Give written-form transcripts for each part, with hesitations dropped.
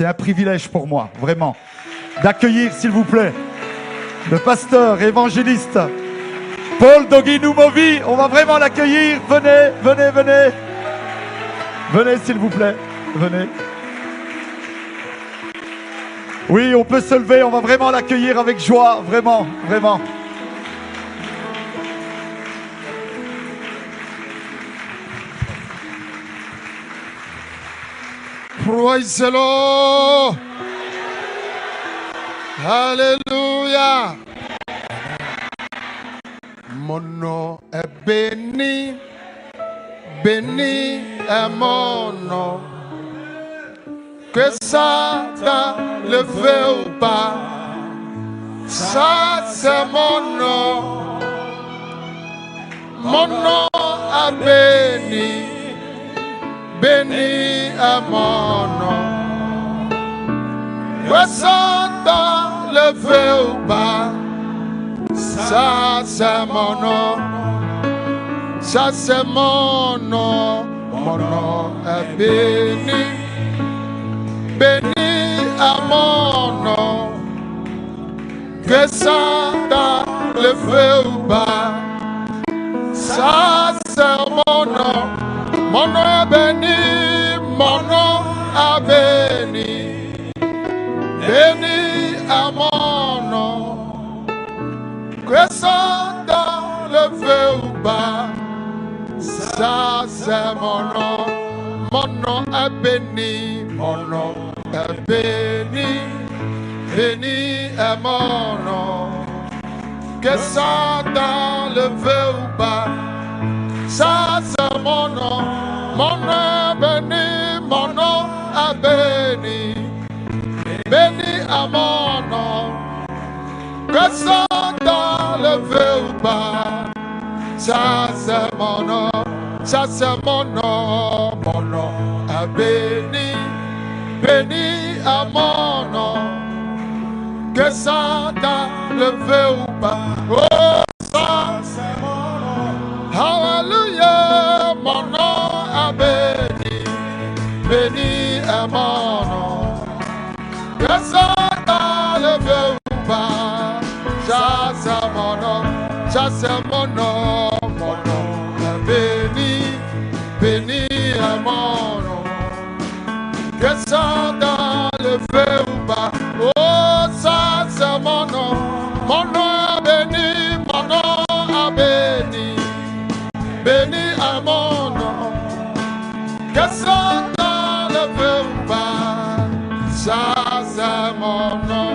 C'est un privilège pour moi, vraiment, d'accueillir, s'il vous plaît, le pasteur évangéliste Paul Doginoumovi. On va vraiment l'accueillir. Venez, venez, venez. Venez, s'il vous plaît. Venez. Oui, on peut se lever. On va vraiment l'accueillir avec joie. Vraiment, vraiment. Praise the Lord. Hallelujah. Mon nom est béni, béni est mon nom. Que Satan le veut ou pas, ça c'est mon nom. Mon nom est béni, béni est mon nom. Que Satan le veut ou pas, ça c'est mon nom. Ça c'est mon nom. Mon nom est béni, béni est mon nom. Que Satan le veut ou pas, ça c'est mon nom. Mon nom est béni, mon nom est béni, béni est mon nom. Que Satan le veut ou pas, ça c'est mon nom. Mon nom est béni, mon nom est béni, béni est mon nom. Que Satan le veut ou pas, ça c'est mon nom. Mon nom est béni, mon nom est béni, béni est mon nom. Que Satan le veut ou pas, ça c'est mon nom. Ça c'est mon nom. Mon nom est béni, béni est mon nom. Que Satan le veut ou pas, oh ça c'est mon nom. Hallelujah, mon nom est béni, béni est mon nom. Que Satan le veut ou pas, ça c'est mon nom. Ça c'est mon nom. Mon nom est béni, béni est mon nom. Que Satan le veut ou pas, oh ça c'est mon nom. Mon nom est béni, mon nom est béni, béni est mon nom. Que Satan le veut ou pas, ça c'est mon nom.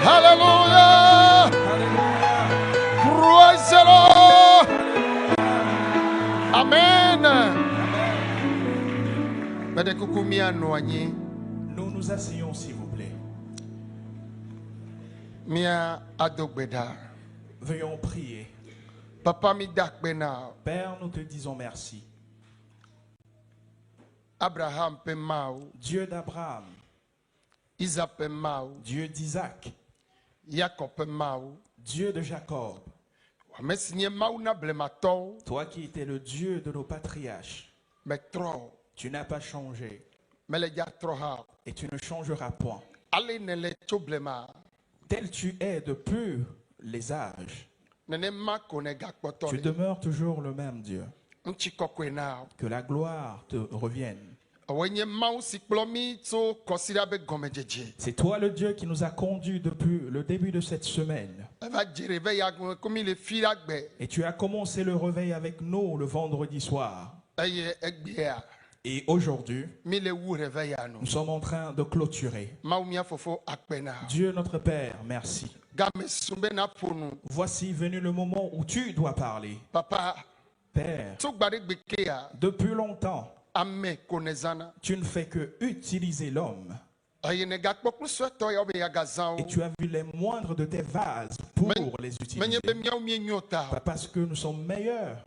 Hallelujah. Praise the Lord. Amen. Nous nous asseyons, s'il vous plaît. Veuillons prier. Père, nous te disons merci. Abraham Pemao, Dieu d'Abraham, Isaac Pemao, Dieu d'Isaac, Jacob Pemao, Dieu de Jacob. Toi qui étais le Dieu de nos patriarches, tu n'as pas changé et tu ne changeras point. Tel tu es depuis les âges, tu demeures toujours le même Dieu. Que la gloire te revienne. C'est toi le Dieu qui nous a conduits depuis le début de cette semaine. Et tu as commencé le réveil avec nous le vendredi soir. Et aujourd'hui, nous sommes en train de clôturer. Dieu notre Père, merci. Voici venu le moment où tu dois parler. Père, depuis longtemps, tu ne fais que utiliser l'homme. Et tu as vu les moindres de tes vases pour les utiliser. Pas parce que nous sommes meilleurs,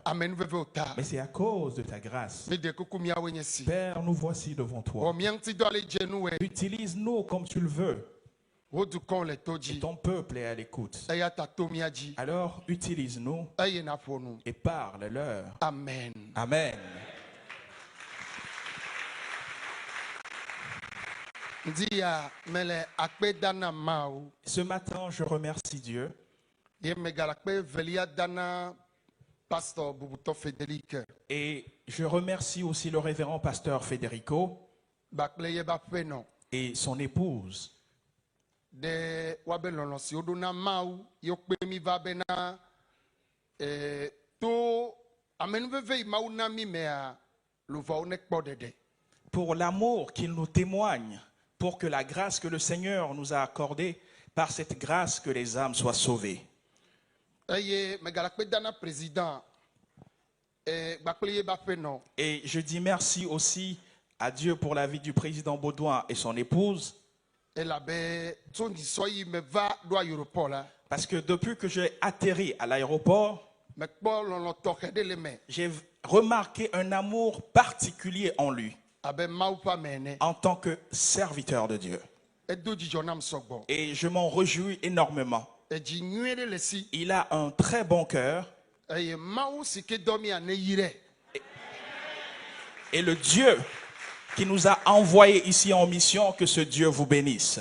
mais c'est à cause de ta grâce. Père, nous voici devant toi. Utilise-nous comme tu le veux. Et ton peuple est à l'écoute. Alors utilise-nous et parle-leur. Amen. Amen. Ce matin, je remercie Dieu. Et je remercie aussi le révérend pasteur Federico et son épouse. Pour l'amour qu'il nous témoigne, pour que la grâce que le Seigneur nous a accordée, par cette grâce que les âmes soient sauvées. Et je dis merci aussi à Dieu pour la vie du président Baudouin et son épouse. Parce que depuis que j'ai atterri à l'aéroport, j'ai remarqué un amour particulier en lui, en tant que serviteur de Dieu. Et je m'en réjouis énormément. Il a un très bon cœur. Et le Dieu qui nous a envoyés ici en mission, que ce Dieu vous bénisse.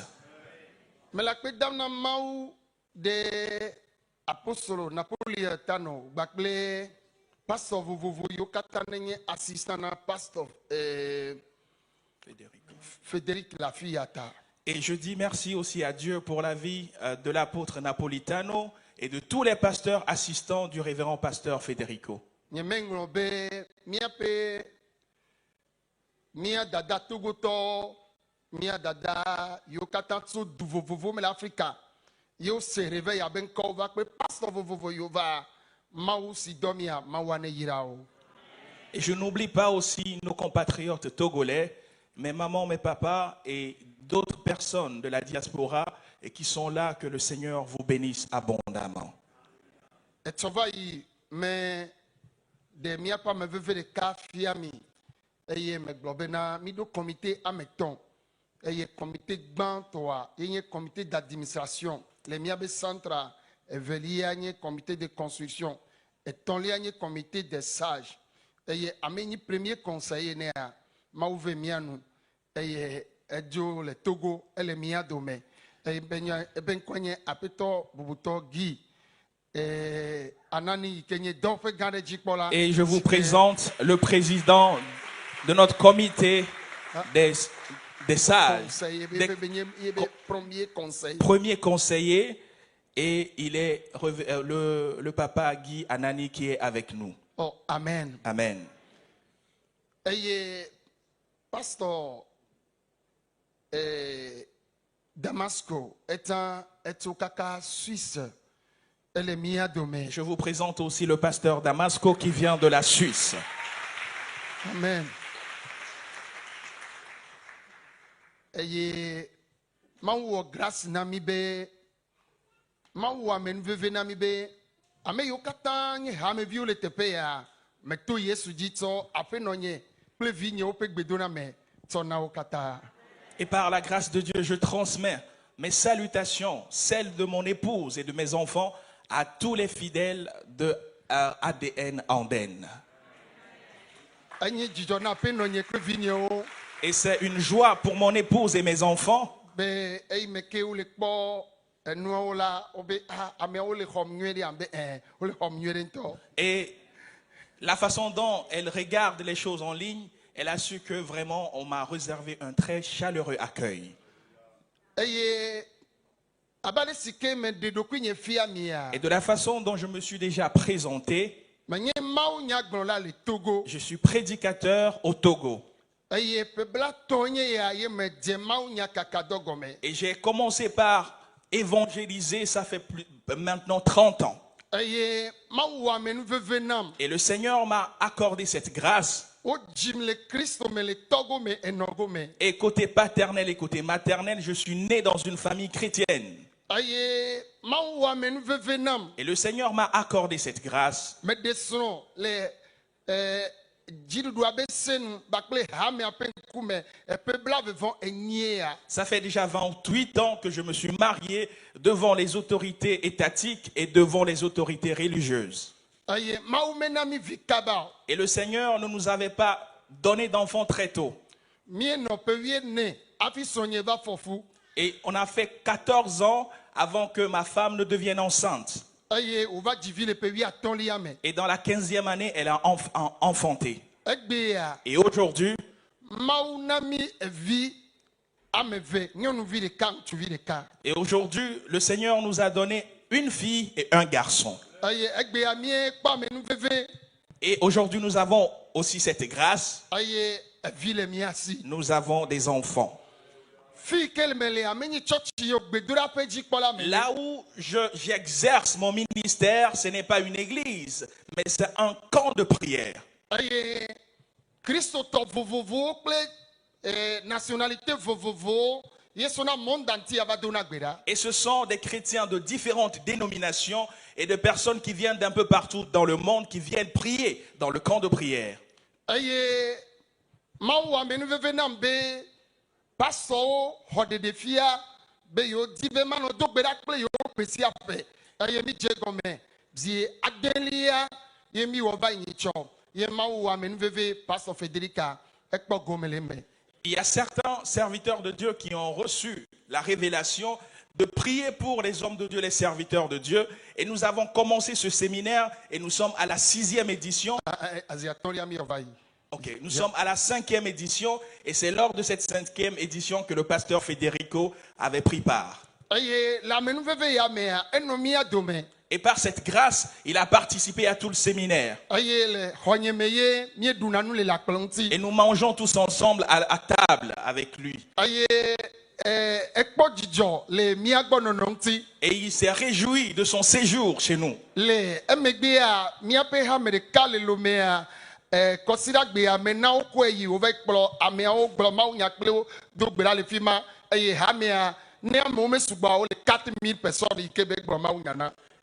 Et je dis merci aussi à Dieu pour la vie de l'apôtre Napolitano et de tous les pasteurs assistants du révérend pasteur Federico. Et je n'oublie pas aussi nos compatriotes togolais, mes mamans, mes papas et d'autres personnes de la diaspora et qui sont là, que le Seigneur vous bénisse abondamment. Comité d'administration, les centre comité de construction, et ton comité des sages, et premier conseiller le Togo, et le Miadomé, et je vous présente le président de notre comité des sages, premier conseiller, et il est le papa Guy Anani qui est avec nous. Oh, amen. Amen. Et pasteur Damasco est au caca suisse. Je vous présente aussi le pasteur Damasco qui vient de la Suisse. Amen. Et grâce namibe mawu amen veve namibe ame yokata nye hame viole tepea meto Yesu jito apenonye ple vigne ope gbedona me tsona okata. Et par la grâce de Dieu, je transmets mes salutations, celles de mon épouse et de mes enfants, à tous les fidèles de ADN Anden. Et c'est une joie pour mon épouse et mes enfants. Et la façon dont elle regarde les choses en ligne, elle a su que vraiment on m'a réservé un très chaleureux accueil. Et de la façon dont je me suis déjà présenté, je suis prédicateur au Togo. Et j'ai commencé par évangéliser, ça fait maintenant 30 ans. Et le Seigneur m'a accordé cette grâce. Et côté paternel et côté maternel, je suis né dans une famille chrétienne. Et le Seigneur m'a accordé cette grâce. Ça fait déjà 28 ans que je me suis marié devant les autorités étatiques et devant les autorités religieuses. Et le Seigneur ne nous avait pas donné d'enfants très tôt. Et on a fait 14 ans avant que ma femme ne devienne enceinte. Et dans la 15e année, elle a enfanté. Et aujourd'hui, le Seigneur nous a donné une fille et un garçon. Et aujourd'hui, nous avons aussi cette grâce. Nous avons des enfants. Là où j'exerce mon ministère, ce n'est pas une église, mais c'est un camp de prière. Et ce sont des chrétiens de différentes dénominations et de personnes qui viennent d'un peu partout dans le monde qui viennent prier dans le camp de prière. Il y a certains serviteurs de Dieu qui ont reçu la révélation de prier pour les hommes de Dieu, les serviteurs de Dieu. Et nous avons commencé ce séminaire et nous sommes à la 6e édition. Ok, nous sommes à la 5e édition et c'est lors de cette 5e édition que le pasteur Federico avait pris part. Et par cette grâce, il a participé à tout le séminaire. Et nous mangeons tous ensemble à table avec lui. Et il s'est réjoui de son séjour chez nous.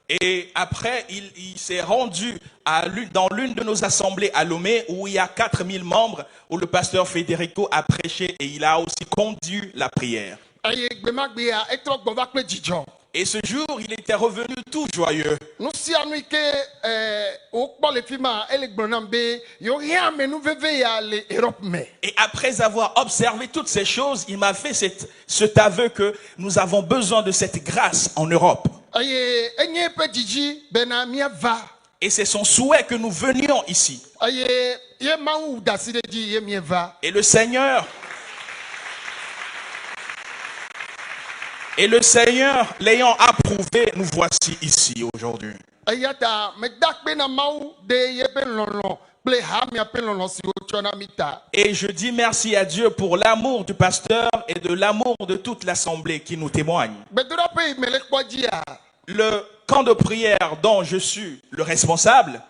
Et après, il s'est rendu dans l'une de nos assemblées à Lomé où il y a 4000 membres, où le pasteur Federico a prêché et il a aussi conduit la prière. Et ce jour, il était revenu tout joyeux. Et après avoir observé toutes ces choses, il m'a fait cet aveu que nous avons besoin de cette grâce en Europe. Et c'est son souhait que nous venions ici. Et le Seigneur, l'ayant approuvé, nous voici ici aujourd'hui. Et je dis merci à Dieu pour l'amour du pasteur et de l'amour de toute l'assemblée qui nous témoigne. Le camp de prière dont je suis le responsable,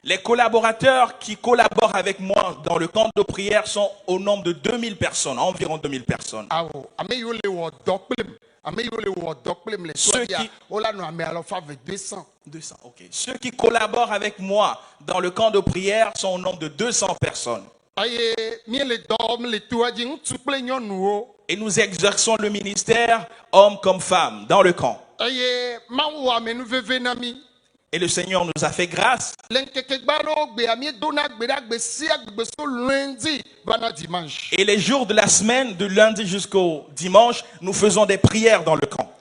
les collaborateurs qui collaborent avec moi dans le camp de prière sont au nombre de 2000 personnes, environ 2000 personnes. Ceux qui collaborent avec moi dans le camp de prière sont au nombre de 200 personnes. Et nous exerçons le ministère, hommes comme femmes, dans le camp. Et le Seigneur nous a fait grâce. Et les jours de la semaine, de lundi jusqu'au dimanche, nous faisons des prières dans le camp.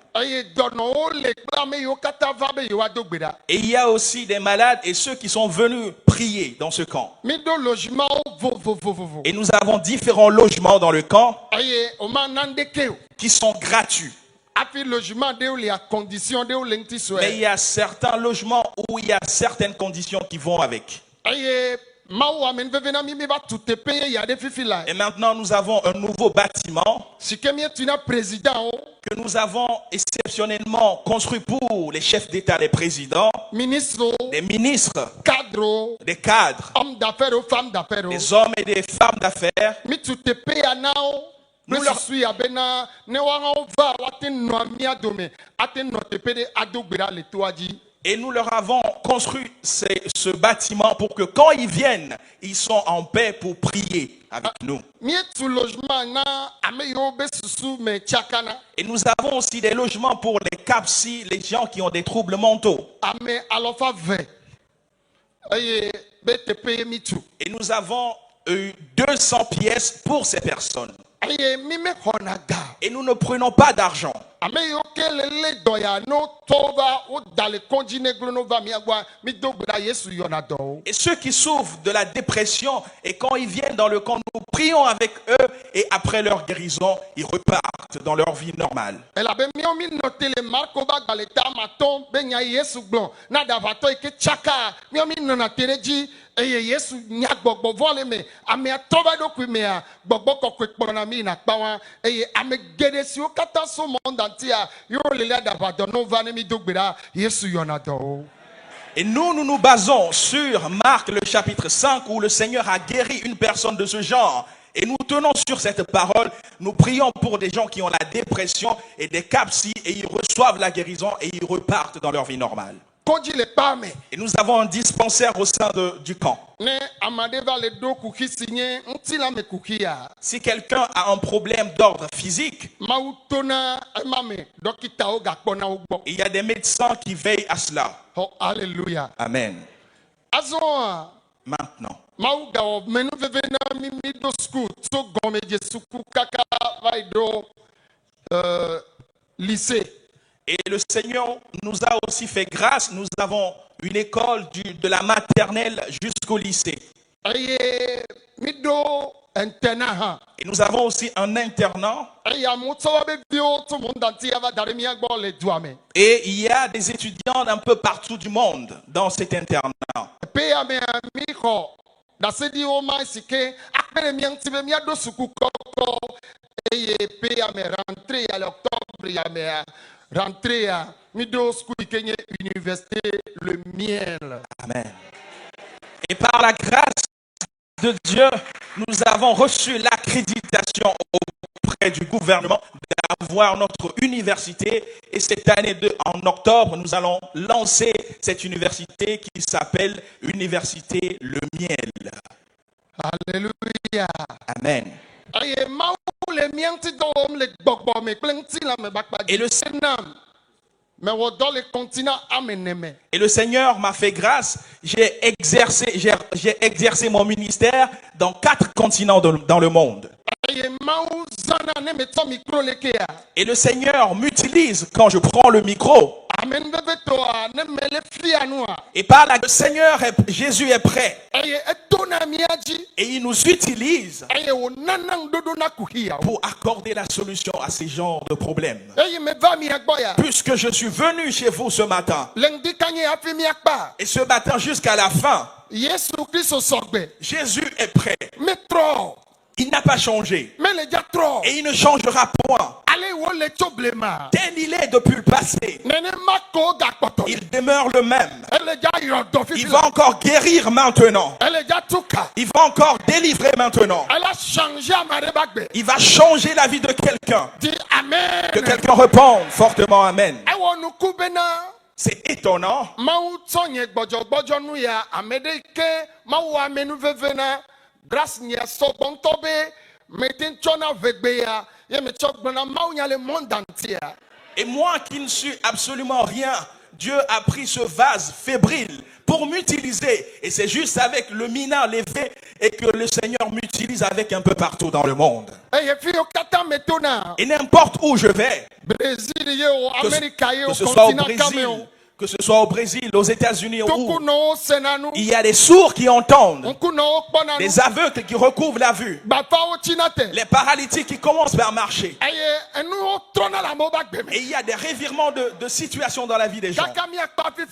Et il y a aussi des malades et ceux qui sont venus prier dans ce camp. Et nous avons différents logements dans le camp qui sont gratuits. Mais il y a certains logements où il y a certaines conditions qui vont avec. Et maintenant, nous avons un nouveau bâtiment que nous avons exceptionnellement construit pour les chefs d'État, les présidents, des ministres, des cadres, des hommes et des femmes d'affaires. Et nous leur avons construit ce bâtiment pour que quand ils viennent, ils sont en paix pour prier avec nous. Et nous avons aussi des logements pour les CAPSI, les gens qui ont des troubles mentaux. Et nous avons 200 pièces pour ces personnes. Et nous ne prenons pas d'argent. Et ceux qui souffrent de la dépression, et quand ils viennent dans le camp, nous prions avec eux, et après leur guérison, ils repartent dans leur vie normale. Et nous nous basons sur Marc le chapitre 5 où le Seigneur a guéri une personne de ce genre. Et nous tenons sur cette parole, nous prions pour des gens qui ont la dépression et des capsis et ils reçoivent la guérison et ils repartent dans leur vie normale. Et nous avons un dispensaire au sein du camp. Si quelqu'un a un problème d'ordre physique, il y a des médecins qui veillent à cela. Oh, alléluia. Amen. Maintenant. Lycée. Et le Seigneur nous a aussi fait grâce. Nous avons une école de la maternelle jusqu'au lycée. Et nous avons aussi un internat. Et il y a des étudiants d'un peu partout du monde dans cet internat. Rentrer à middle school université le miel. Amen. Et par la grâce de Dieu, nous avons reçu l'accréditation auprès du gouvernement d'avoir notre université. Et cette année, en octobre, nous allons lancer cette université qui s'appelle Université Le Miel. Alléluia. Amen. Et le Seigneur m'a fait grâce. J'ai exercé mon ministère dans 4 continents dans le monde. Et le Seigneur m'utilise quand je prends le micro. Et par là, le Seigneur, Jésus est prêt. Et il nous utilise pour accorder la solution à ces genres de problèmes. Puisque je suis venu chez vous ce matin. Et ce matin jusqu'à la fin, Jésus est prêt. Il n'a pas changé. Et il ne changera point. Tel il est depuis le passé. Il demeure le même. Il va encore guérir maintenant. Il va encore délivrer maintenant. Il va changer la vie de quelqu'un. Que quelqu'un réponde fortement Amen. C'est étonnant. Et moi qui ne suis absolument rien, Dieu a pris ce vase fébrile pour m'utiliser. Et c'est juste avec le mina levé et que le Seigneur m'utilise avec un peu partout dans le monde. Et n'importe où je vais, que ce soit au Brésil, que ce soit au Brésil, aux États-Unis, où il y a des sourds qui entendent, des aveugles qui recouvrent la vue, les paralytiques qui commencent à marcher. Et il y a des revirements de situation dans la vie des gens.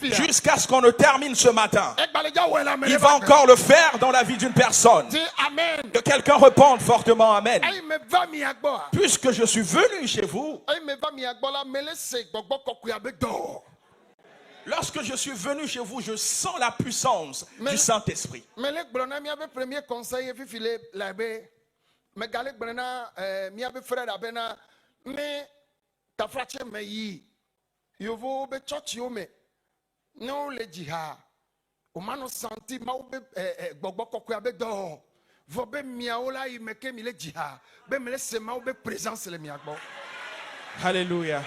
Jusqu'à ce qu'on ne termine ce matin. Il va encore le faire dans la vie d'une personne. Que quelqu'un réponde fortement Amen. Puisque je suis venu chez vous, lorsque je suis venu chez vous, je sens la puissance du Saint-Esprit. Alléluia.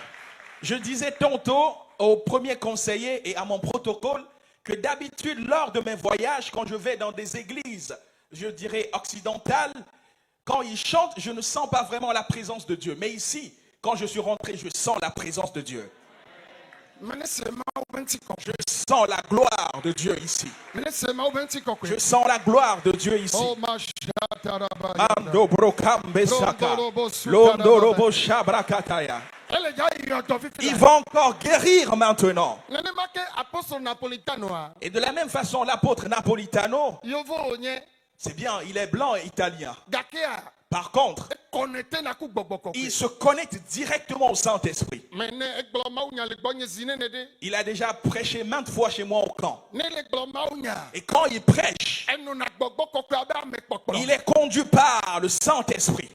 Je disais tantôt au premier conseiller et à mon protocole que d'habitude, lors de mes voyages, quand je vais dans des églises je dirais, occidentales, quand ils chantent, je ne sens pas vraiment la présence de Dieu. Mais ici, quand je suis rentré, je sens la présence de Dieu. Je sens la gloire de Dieu ici. Je sens la gloire de Dieu ici. Il va encore guérir maintenant. Et de la même façon, l'apôtre Napolitano, c'est bien, il est blanc et italien. Par contre, il se connecte directement au Saint-Esprit. Il a déjà prêché maintes fois chez moi au camp. Et quand il prêche, il est conduit par le Saint-Esprit.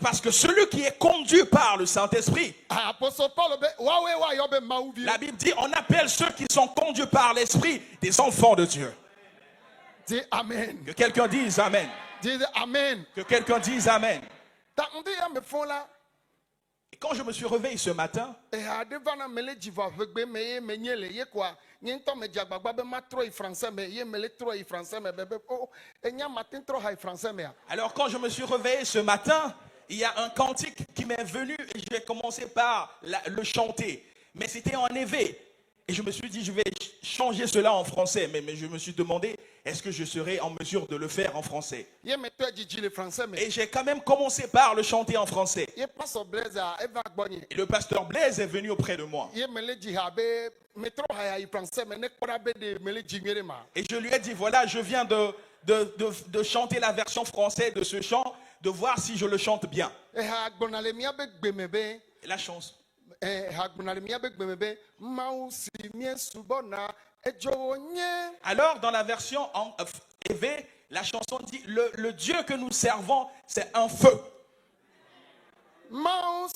Parce que celui qui est conduit par le Saint-Esprit, la Bible dit, on appelle ceux qui sont conduits par l'Esprit des enfants de Dieu. Amen. Que quelqu'un dise Amen. Amen. Que quelqu'un dise Amen. Et quand je me suis réveillé ce matin, alors quand je me suis réveillé ce matin, il y a un cantique qui m'est venu et je vais commencer par le chanter. Mais c'était en éveil. Et je me suis dit, je vais changer cela en français. Mais je me suis demandé, est-ce que je serai en mesure de le faire en français? Et j'ai quand même commencé par le chanter en français. Et le pasteur Blaise est venu auprès de moi. Et je lui ai dit, voilà, je viens de chanter la version française de ce chant, de voir si je le chante bien. Et la chanson. Alors, dans la version EV, la chanson dit le Dieu que nous servons, c'est un feu. Le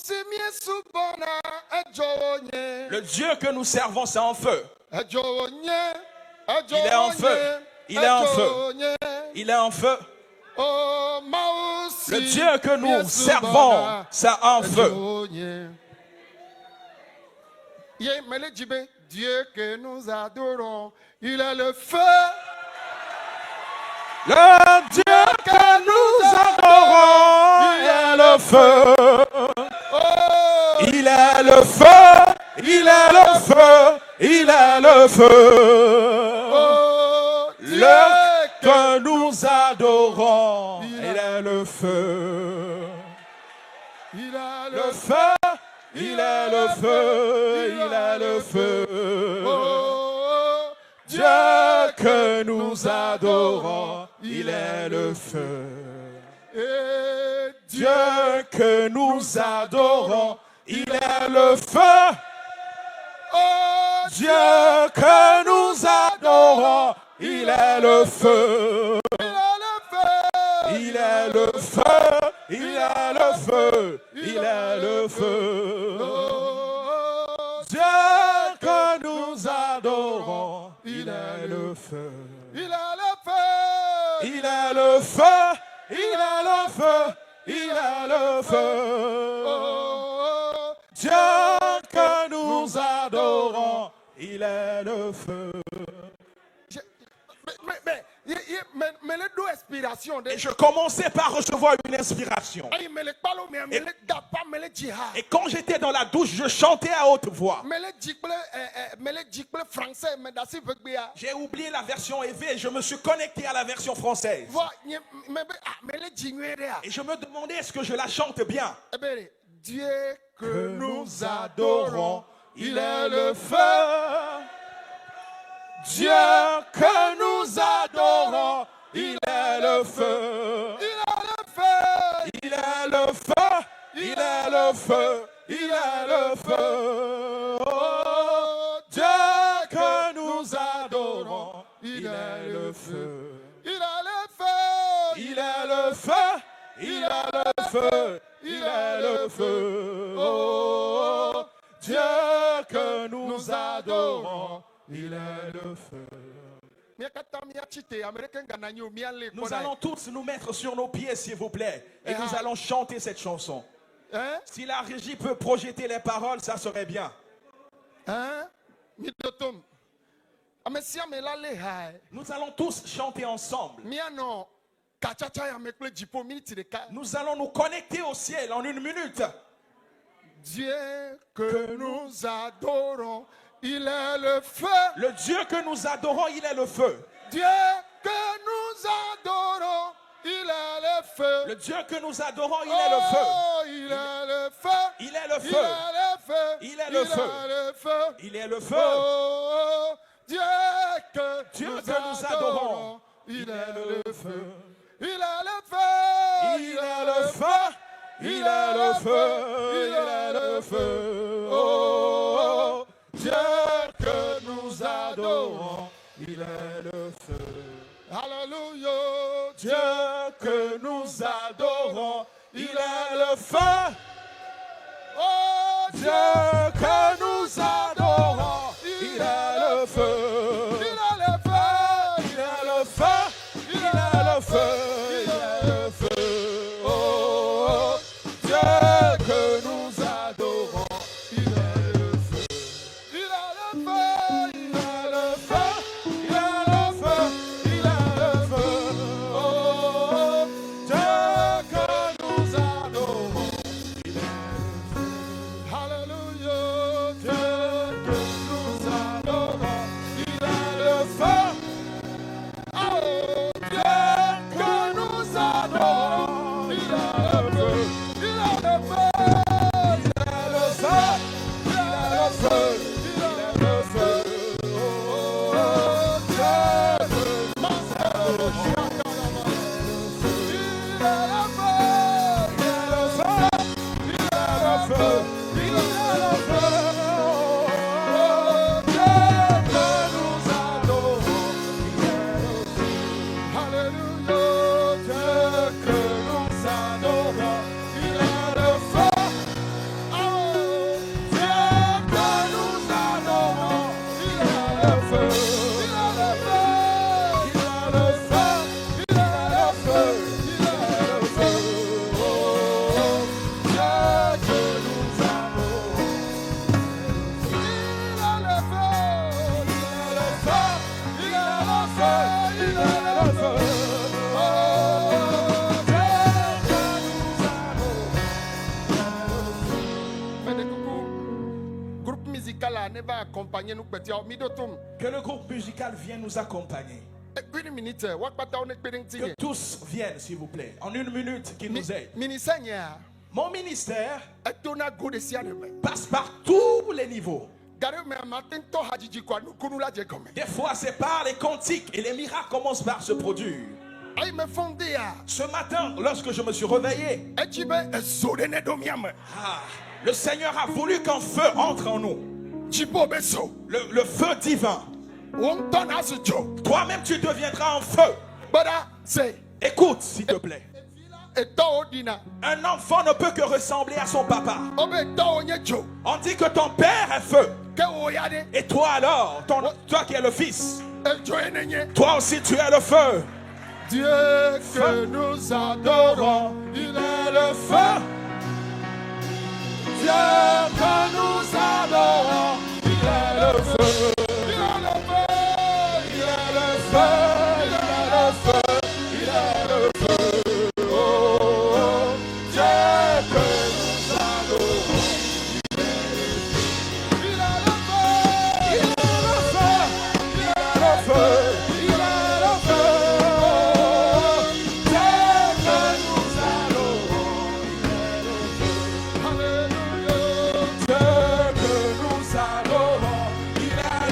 Dieu que nous servons, c'est un feu. Il est en feu. Il est en feu. Il est en feu. Le Dieu que nous servons, c'est un feu. Dieu que nous adorons, il est le feu. Le Dieu que nous adorons, il est le feu. Il est le feu. Il est le feu. Il est le feu. Le que nous adorons, il est le feu. Il est le feu. Il est le feu, il est le feu. Dieu que nous adorons, il est le feu. Dieu que nous adorons, il est le feu. Dieu que nous adorons, il est le feu. Il est le feu, il est le feu, il est le feu. Dieu que nous adorons, il est le feu. Il est le feu. Il est le feu, il est le feu, il est le feu. Dieu que nous adorons, il est le feu. Et je commençais par recevoir une inspiration. Et quand j'étais dans la douche, je chantais à haute voix. J'ai oublié la version EV et je me suis connecté à la version française. Et je me demandais, est-ce que je la chante bien? Dieu que nous adorons, il est le feu. Dieu que nous adorons, il est le feu. Il est le feu. Il est le feu. Il est le feu. Il est le feu. Oh, Dieu que nous adorons, il est le feu. Il est le feu. Il est le feu. Il est le feu. Il est le feu. Oh, Dieu que nous adorons, il est le feu. Nous allons tous nous mettre sur nos pieds, s'il vous plaît. Et nous allons chanter cette chanson. Si la régie peut projeter les paroles, ça serait bien. Nous allons tous chanter ensemble. Nous allons nous connecter au ciel en 1 minute. Dieu que nous adorons, il est le feu. Le Dieu que nous adorons, il est le feu. Dieu que nous adorons, il est le feu. Le Dieu que nous adorons, il est le feu. Il est le feu. Il est le feu. Il est le feu. Il est le feu. Oh, Dieu que nous adorons, il est le feu. Il est le feu. Il est le feu. Il est le feu. Il est le feu. Oh, Dieu que nous adorons, il est le feu. Alléluia. Dieu que nous adorons, il est le feu. Oh, Dieu que nous adorons, il est le feu. Il est le feu. Il est le feu. Il est le feu. Il est le feu. Oh, Dieu que nous adorons, il est le feu. il est le feu. Il est le feu. Il est le feu. Il est le feu. Oh, Dieu que nous adorons, il est le feu. Alléluia. Dieu que nous adorons, il est le feu. Oh, Dieu que nous adorons, il est le feu. Il est le feu. Il est le feu. Il est le feu. Il est le feu. Oh, Dieu que nous adorons, Il est le feu. il est le feu. Il est le feu. Il est le feu. Oh, Dieu que nous adorons, il est le feu. Alléluia. Dieu que nous adorons, il est le feu. Oh, Dieu que nous adorons, il est le feu. Il est le feu. Il est le feu. Il est le feu. Il est le feu. Oh, Dieu que nous adorons, Il est le feu. il est le feu. Il est le feu. Il est le feu. Oh, Dieu que nous adorons. Mais de coucou, groupe musical là ne va accompagner nous petit au midotum. Que le groupe musical vienne nous accompagner. Une minute, what pas on est Que tous viennent, s'il vous plaît. En 1 minute, qu'ils nous aident. Ministère, Mon ministère est ton go de sianement. passe par tous les niveaux. Gare me matin to hajiji kwa nous kunu la je comme. Des fois, c'est par les cantiques et les miracles commencent par se produire. Aïe me fondé à. Ce matin, lorsque je me suis réveillé, Echibe ezodene domiam. le Seigneur a voulu qu'un feu entre en nous. Chipo beso. Le feu divin. On ton asjo. Toi-même, tu deviendras un feu. Bada say. Écoute, s'il te plaît. Et to odina. Un enfant ne peut que ressembler à son papa. Obe to onyejo. On dit que ton père est feu. Ke oyade. Et toi alors, toi qui es le fils, Ejo enenye. toi aussi tu es le feu. Dieu que nous adorons, il est le feu. Dieu que nous adorons, il est le feu. Il est le feu. Il est le feu. Il est le feu. Il est le feu. Oh, Dieu que nous adorons, Il est le feu. il est le feu. Il est le feu. Il est le feu. Oh, Dieu que nous adorons, il est le feu. Alléluia. Dieu que nous adorons, il est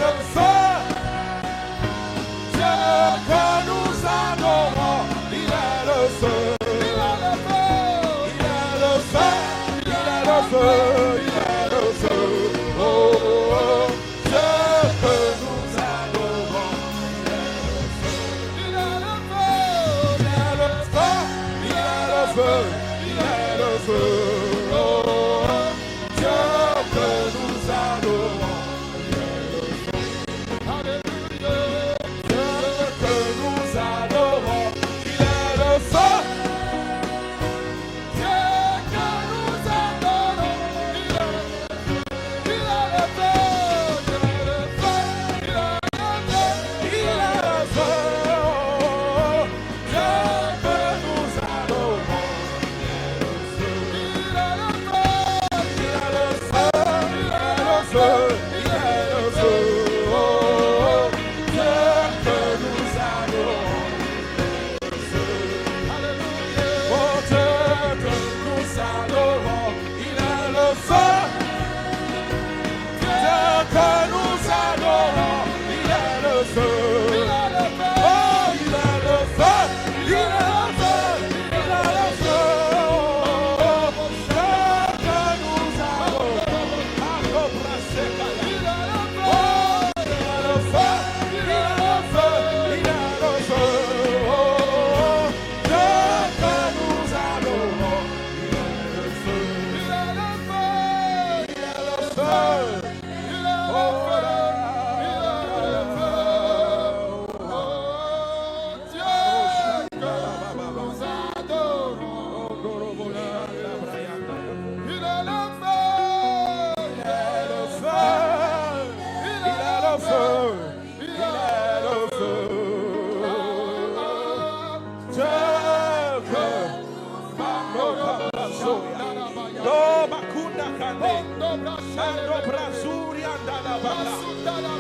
Sando Brazuri andala baka.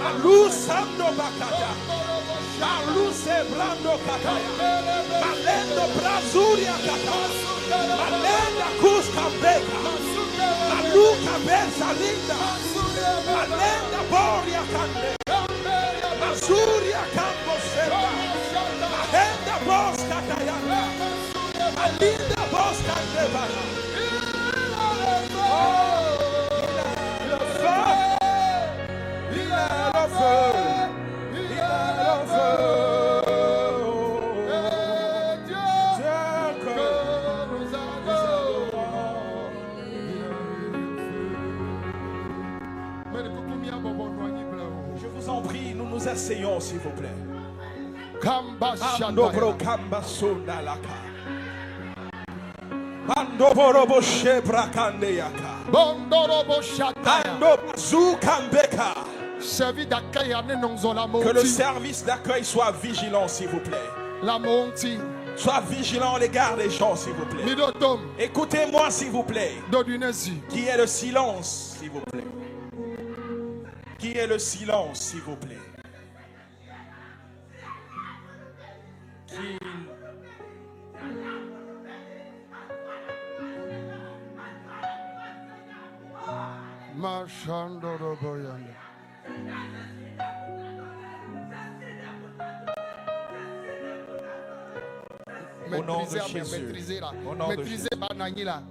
Malu Sando bakata. Malu Sebrando kataya. Malendo Brazuri akata. Malenda Kuska beka. Malu kabeza linda. Malenda Boria kande. Mazuria kambo seba. Mahenda Bos kataya. Malinda Bos kandeba. Je vous en prie, nous nous asseyons s'il vous plaît. Kamba Andobro kamba sundalaka. Andoboro shebra kandeyaka. Bondorobo Shataya. Andobazu kambeka. Servi d'accueil à Nenonzola Que le Monti. service d'accueil soit vigilant s'il vous plaît. La Monti. Sois vigilant à l'égard des gens s'il vous plaît. Midotom. Écoutez-moi s'il vous plaît. Dodunesi. Qui est le silence s'il vous plaît. Qui est le silence s'il vous plaît. Qui... Mashandorobo Yanda. Au nom de Jésus. Maîtrisez là. Au nom de Maîtrisez Banani là.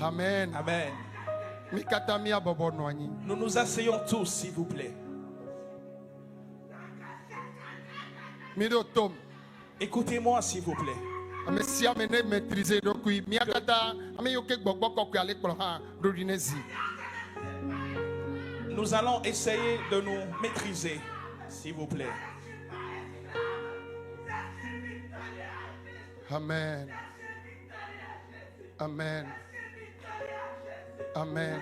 Amen. Amen. Mikatamia Bobo Noani. Nous nous asseyons tous s'il vous plaît. Midotom. Écoutez-moi s'il vous plaît. Messia mene maîtriser donc oui. Miakata ame yoke gbogbo kokwe ale kpolo ha dodinesi. Nous allons essayer de nous maîtriser s'il vous plaît. Amen. Amen. Amen.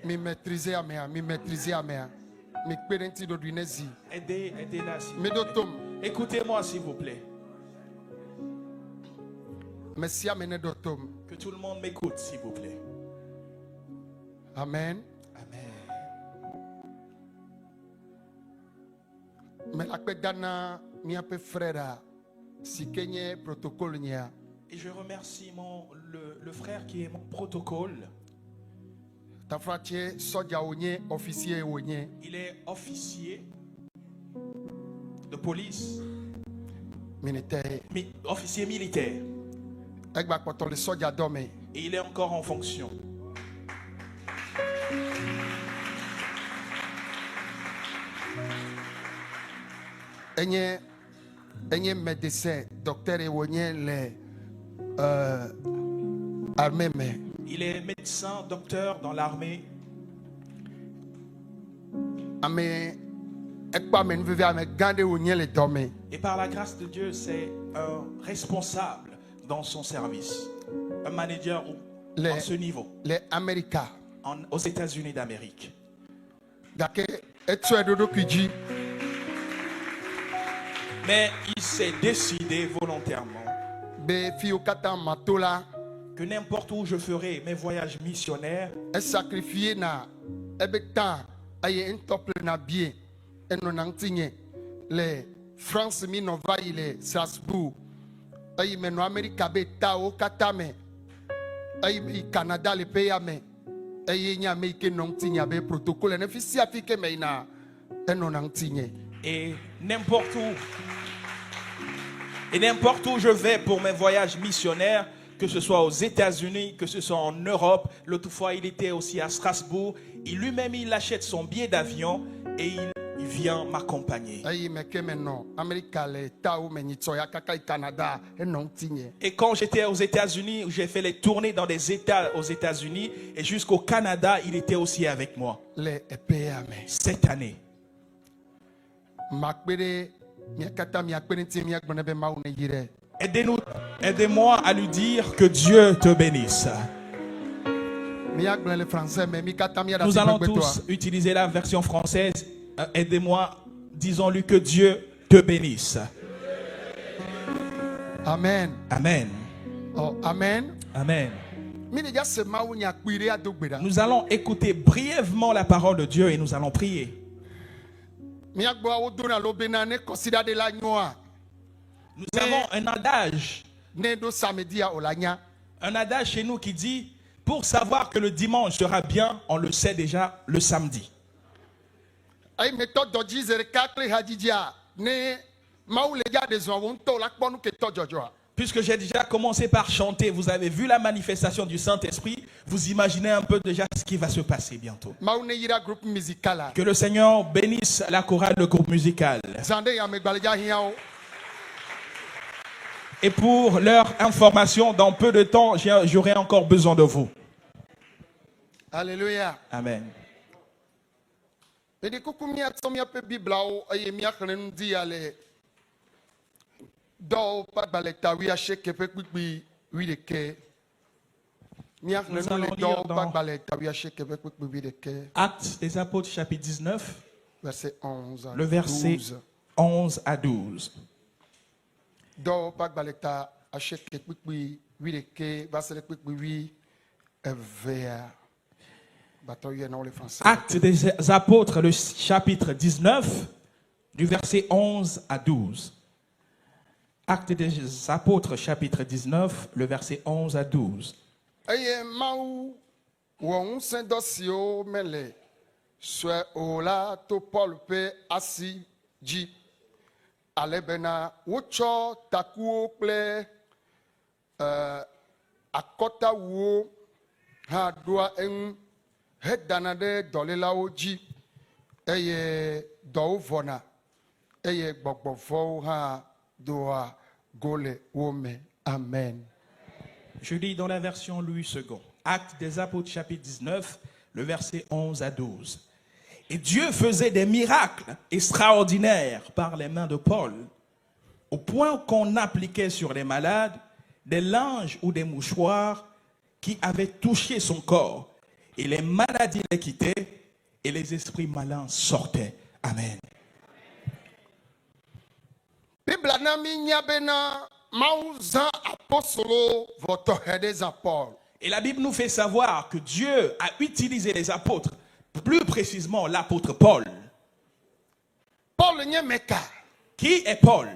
Mi maîtriser améa, mi maîtriser améa. Mi pédenti do dunesi. Aidez-la s'il vous Mi plaît. dotom. Écoutez-moi s'il vous plaît. Messia mene dotom. Que tout le monde m'écoute s'il vous plaît. Amen. Amen. Mais la pedana mi ape frère si kenye protocole nia. Et je remercie le frère qui est mon protocole. Ta frère soja onye officier onye. Il est officier de police, Militaire. officier militaire. Egba poto le soja dome. Et il est encore en fonction. Enye médecin, docteur et onye les armée mais. Il est médecin, docteur dans l'armée. Ame ekpa men vive ame gande onye le dome. Et par la grâce de Dieu, c'est un responsable dans son service. Un manager à ce niveau. Les Américains. Aux États-Unis d'Amérique. Dake etue dodo kiji. Mais il s'est décidé volontairement Be fiyo kata matola. que n'importe où je ferai mes voyages missionnaires, Un sacrifié na ebekta aye un tople na bien. Eno nangtinye les France mi nova ile Strasbourg. Aye meno Amerika be ta o katame. Aye Canada le pays ame. Aye nya me ke nangtinye be protocole ne fisi afike me na eno nangtinye. et n'importe où je vais pour mes voyages missionnaires, que ce soit aux États-Unis, que ce soit en Europe. L'autre fois, il était aussi à Strasbourg. Lui-même, il achète son billet d'avion et il vient m'accompagner. Et quand j'étais aux États-Unis, j'ai fait les tournées dans des États aux États-Unis et jusqu'au Canada, il était aussi avec moi. Cette année. Aidez-moi à lui dire que Dieu te bénisse. Nous allons tous utiliser la version française. Aidez-moi, disons-lui que Dieu te bénisse. Amen. Amen. Oh, amen. Amen. Nous allons écouter brièvement la parole de Dieu et nous allons prier. Nous avons un adage. Un adage chez nous qui dit: pour savoir que le dimanche sera bien, on le sait déjà le samedi. Puisque j'ai déjà commencé par chanter, vous avez vu la manifestation du Saint-Esprit, vous imaginez un peu déjà ce qui va se passer bientôt. Que le Seigneur bénisse la chorale, le groupe musical. Et pour leur information, dans peu de temps, j'aurai encore besoin de vous. Alléluia. Amen. Nous allons lire dans Actes des Apôtres chapitre 19, le verset 11 à 12. Actes des Apôtres, le chapitre 19, du verset 11 à 12. Actes des Apôtres, chapitre 19, le verset 11 à 12. Alebena wocho takuo kple akɔta wo ha doa en hedana de dolelawo dzi eye dɔwo vɔna eye gbɔgbɔvɔwo ha doa gole wo me. Amen. Je lis dans la version Louis II. Actes des Apôtres chapitre 19, le verset 11 à 12. Et Dieu faisait des miracles extraordinaires par les mains de Paul, au point qu'on appliquait sur les malades des linges ou des mouchoirs qui avaient touché son corps. Et les maladies les quittaient et les esprits malins sortaient. Amen. Et la Bible nous fait savoir que Dieu a utilisé les apôtres, plus précisément l'apôtre Paul. Qui est Paul?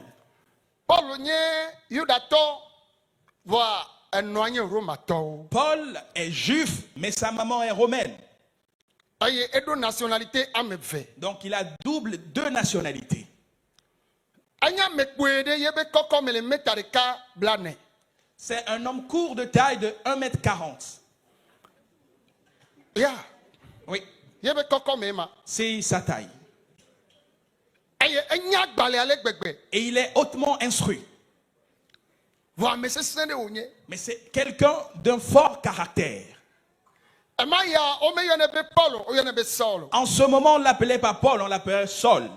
Paul est juif, mais sa maman est romaine. Donc il a deux nationalités. C'est un homme court de taille de 1,40 m. Oui. C'est sa taille. Et il est hautement instruit. Mais c'est quelqu'un d'un fort caractère. En ce moment, on ne l'appelait pas Paul, on l'appelait Saul.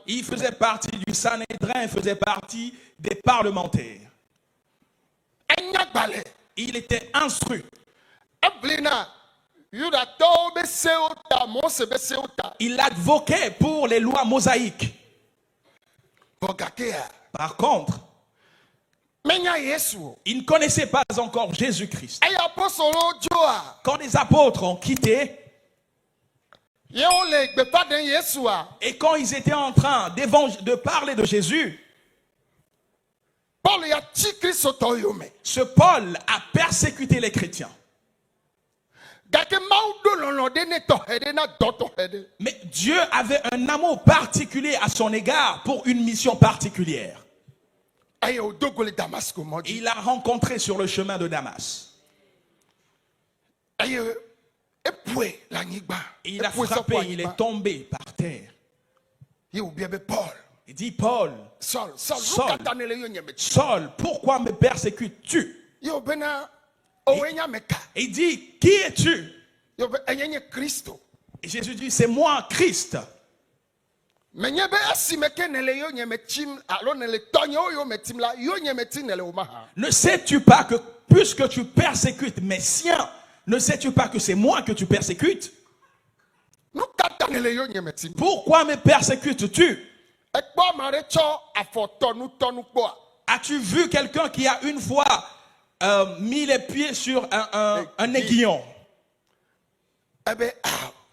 Il faisait partie du Sanhédrin, il faisait partie des parlementaires. Il était instruit. Il advoquait pour les lois mosaïques. Par contre, il ne connaissait pas encore Jésus-Christ. Quand les apôtres ont quitté, et quand ils étaient en train de parler de Jésus, ce Paul a persécuté les chrétiens. Mais Dieu avait un amour particulier à son égard pour une mission particulière. Et il l'a rencontré sur le chemin de Damas. Et il a frappé, il est tombé par terre. Il dit, Paul, Saul, pourquoi me persécutes-tu? Il dit, qui es-tu? Et Jésus dit, c'est moi, Christ. Ne sais-tu pas que puisque tu persécutes mes siens, ne sais-tu pas que c'est moi que tu persécutes? Pourquoi me persécutes-tu? As-tu vu quelqu'un qui a une fois mis les pieds sur un aiguillon?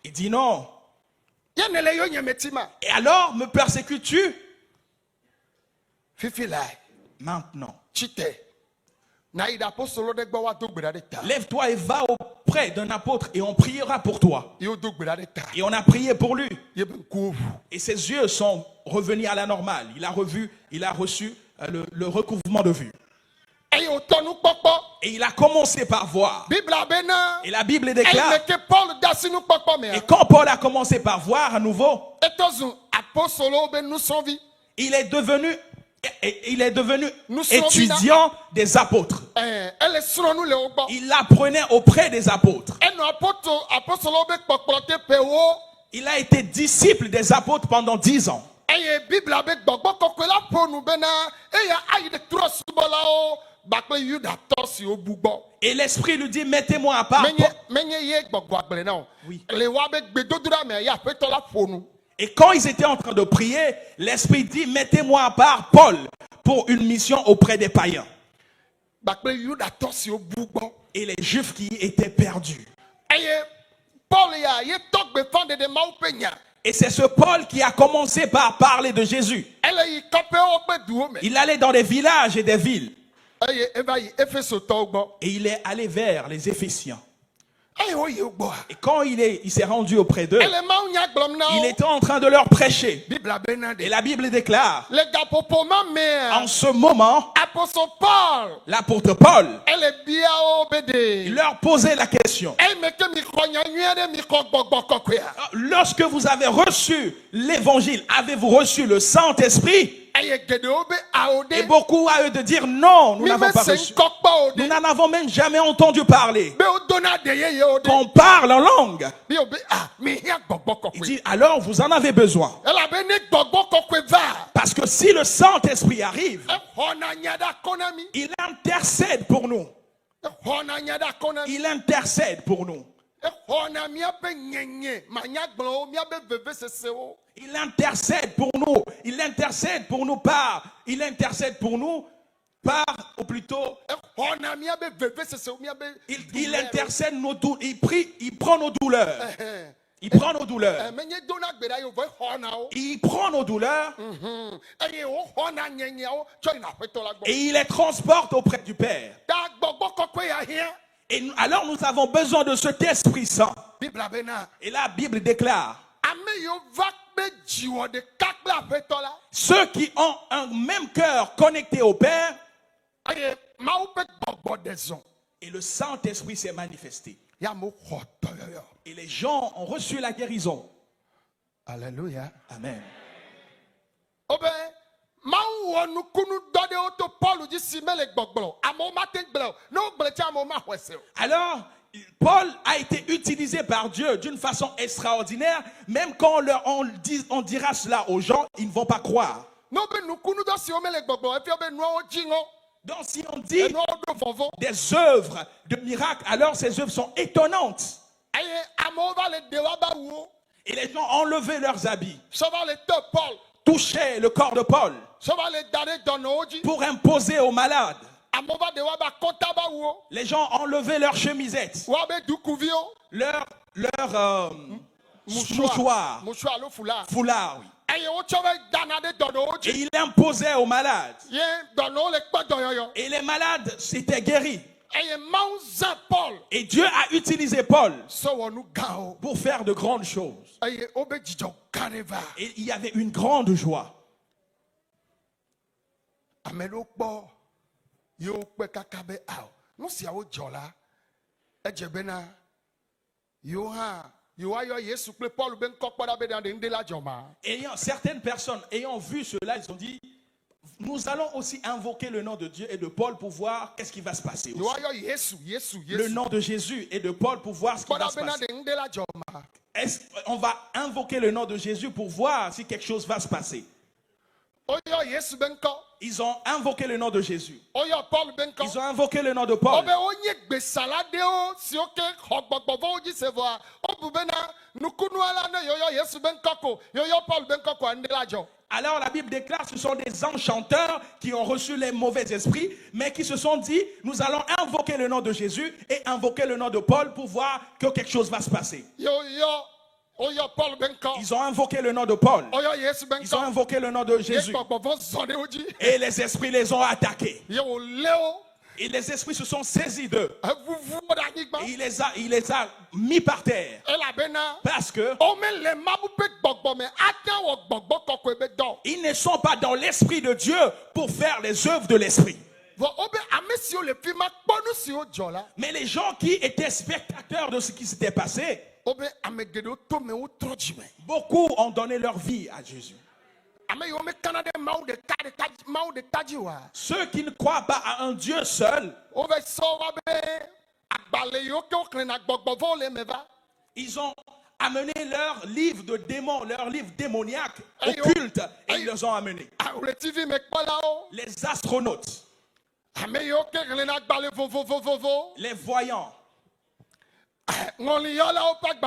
Il dit non. Et alors me persécutes-tu? Maintenant. Lève-toi et va auprès d'un apôtre et on priera pour toi. Et on a prié pour lui. Et ses yeux sont revenus à la normale. Il a reçu le recouvrement de vue. Et il a commencé par voir. Et la Bible déclare. Et quand Paul a commencé par voir à nouveau, il est devenu étudiant des apôtres. Il apprenait auprès des apôtres. Il a été disciple des apôtres pendant 10 ans. Et l'esprit lui dit, mettez-moi à part. Oui. Et quand ils étaient en train de prier, l'esprit dit, mettez-moi à part Paul pour une mission auprès des païens. Et les Juifs qui étaient perdus. Et c'est ce Paul qui a commencé par parler de Jésus. Il allait dans des villages et des villes. Et il est allé vers les Éphésiens. Et quand il s'est rendu auprès d'eux, il était en train de leur prêcher. Et la Bible déclare, en ce moment, l'apôtre Paul, il leur posait la question. Lorsque vous avez reçu l'évangile, avez-vous reçu le Saint-Esprit? Et beaucoup à eux de dire non, nous n'avons pas reçu. Nous n'en avons même jamais entendu parler. Qu'on parle en langue. Il dit alors vous en avez besoin. Parce que si le Saint-Esprit arrive, il intercède pour nous. Il intercède pour nous. Il intercède pour nous. Il intercède pour nous par. Il intercède pour nous par, ou plutôt. Il intercède nos douleurs. Il prie, il prend nos douleurs. Il prend nos douleurs. Il prend nos douleurs. Et il les transporte auprès du Père. Et alors nous avons besoin de cet Esprit Saint. Et la Bible déclare, ceux qui ont un même cœur connecté au Père, et le Saint-Esprit s'est manifesté. Et les gens ont reçu la guérison. Alléluia. Amen. Alors, Paul a été utilisé par Dieu d'une façon extraordinaire. Même quand on dira cela aux gens, ils ne vont pas croire. Donc si on dit des œuvres de miracles, alors ces œuvres sont étonnantes. Et les gens ont enlevé leurs habits, touchaient le corps de Paul pour imposer aux malades. Les gens ont enlevé leurs chemisettes, leurs mouchoirs, foulards, oui. Et il imposait aux malades. Et les malades s'étaient guéris. Et Dieu a utilisé Paul pour faire de grandes choses. Et il y avait une grande joie. Ayant certaines personnes ayant vu cela, ils ont dit, nous allons aussi invoquer le nom de Dieu et de Paul pour voir qu'est-ce qui va se passer aussi. Le nom de Jésus et de Paul pour voir ce qui va se passer. On va invoquer le nom de Jésus pour voir si quelque chose va se passer. Ils ont invoqué le nom de Jésus. Ils ont invoqué le nom de Paul. Alors la Bible déclare que ce sont des enchanteurs qui ont reçu les mauvais esprits, mais qui se sont dit, nous allons invoquer le nom de Jésus et invoquer le nom de Paul pour voir que quelque chose va se passer. Ils ont invoqué le nom de Paul. Ils ont invoqué le nom de Jésus. Et les esprits les ont attaqués. Et les esprits se sont saisis d'eux. Et il les a mis par terre. Parce que ils ne sont pas dans l'esprit de Dieu pour faire les œuvres de l'esprit. Mais les gens qui étaient spectateurs de ce qui s'était passé, beaucoup ont donné leur vie à Jésus. Ceux qui ne croient pas à un Dieu seul, ils ont amené leur livre de démons, leur livre démoniaque, occulte, et ils les ont amenés. Les astronautes, les voyants,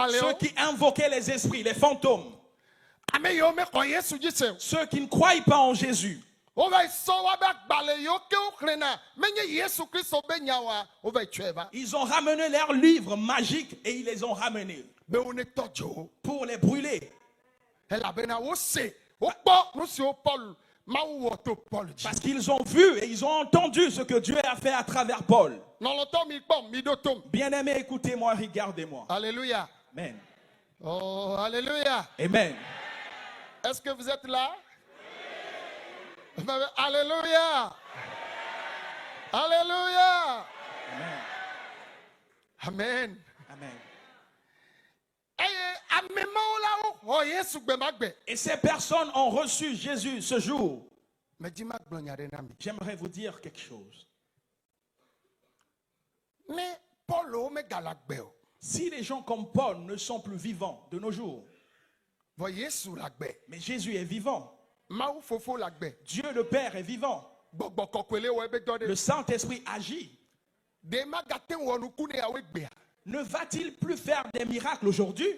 ceux qui invoquaient les esprits, les fantômes, ceux qui ne croient pas en Jésus, ils ont ramené leurs livres magiques et ils les ont ramenés pour les brûler. Parce qu'ils ont vu et ils ont entendu ce que Dieu a fait à travers Paul. Bien-aimés, écoutez-moi, regardez-moi. Alléluia. Amen. Oh, alléluia. Amen. Est-ce que vous êtes là? Alléluia. Alléluia. Amen. Amen. Et ces personnes ont reçu Jésus ce jour. J'aimerais vous dire quelque chose. Si les gens comme Paul ne sont plus vivants de nos jours, mais Jésus est vivant. Dieu le Père est vivant. Le Saint-Esprit agit. Ne va-t-il plus faire des miracles aujourd'hui?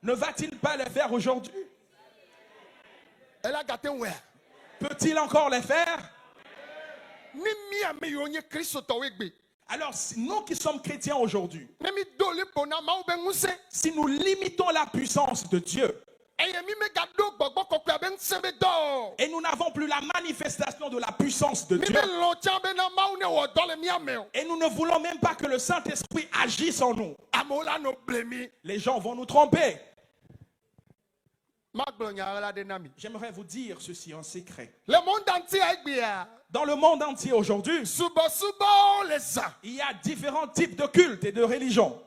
Ne va-t-il pas les faire aujourd'hui? Peut-il encore les faire? Alors, nous qui sommes chrétiens aujourd'hui, si nous limitons la puissance de Dieu, et nous n'avons plus la manifestation de la puissance de Dieu, et nous ne voulons même pas que le Saint-Esprit agisse en nous, les gens vont nous tromper. J'aimerais vous dire ceci en secret. Dans le monde entier aujourd'hui, il y a différents types de cultes et de religions.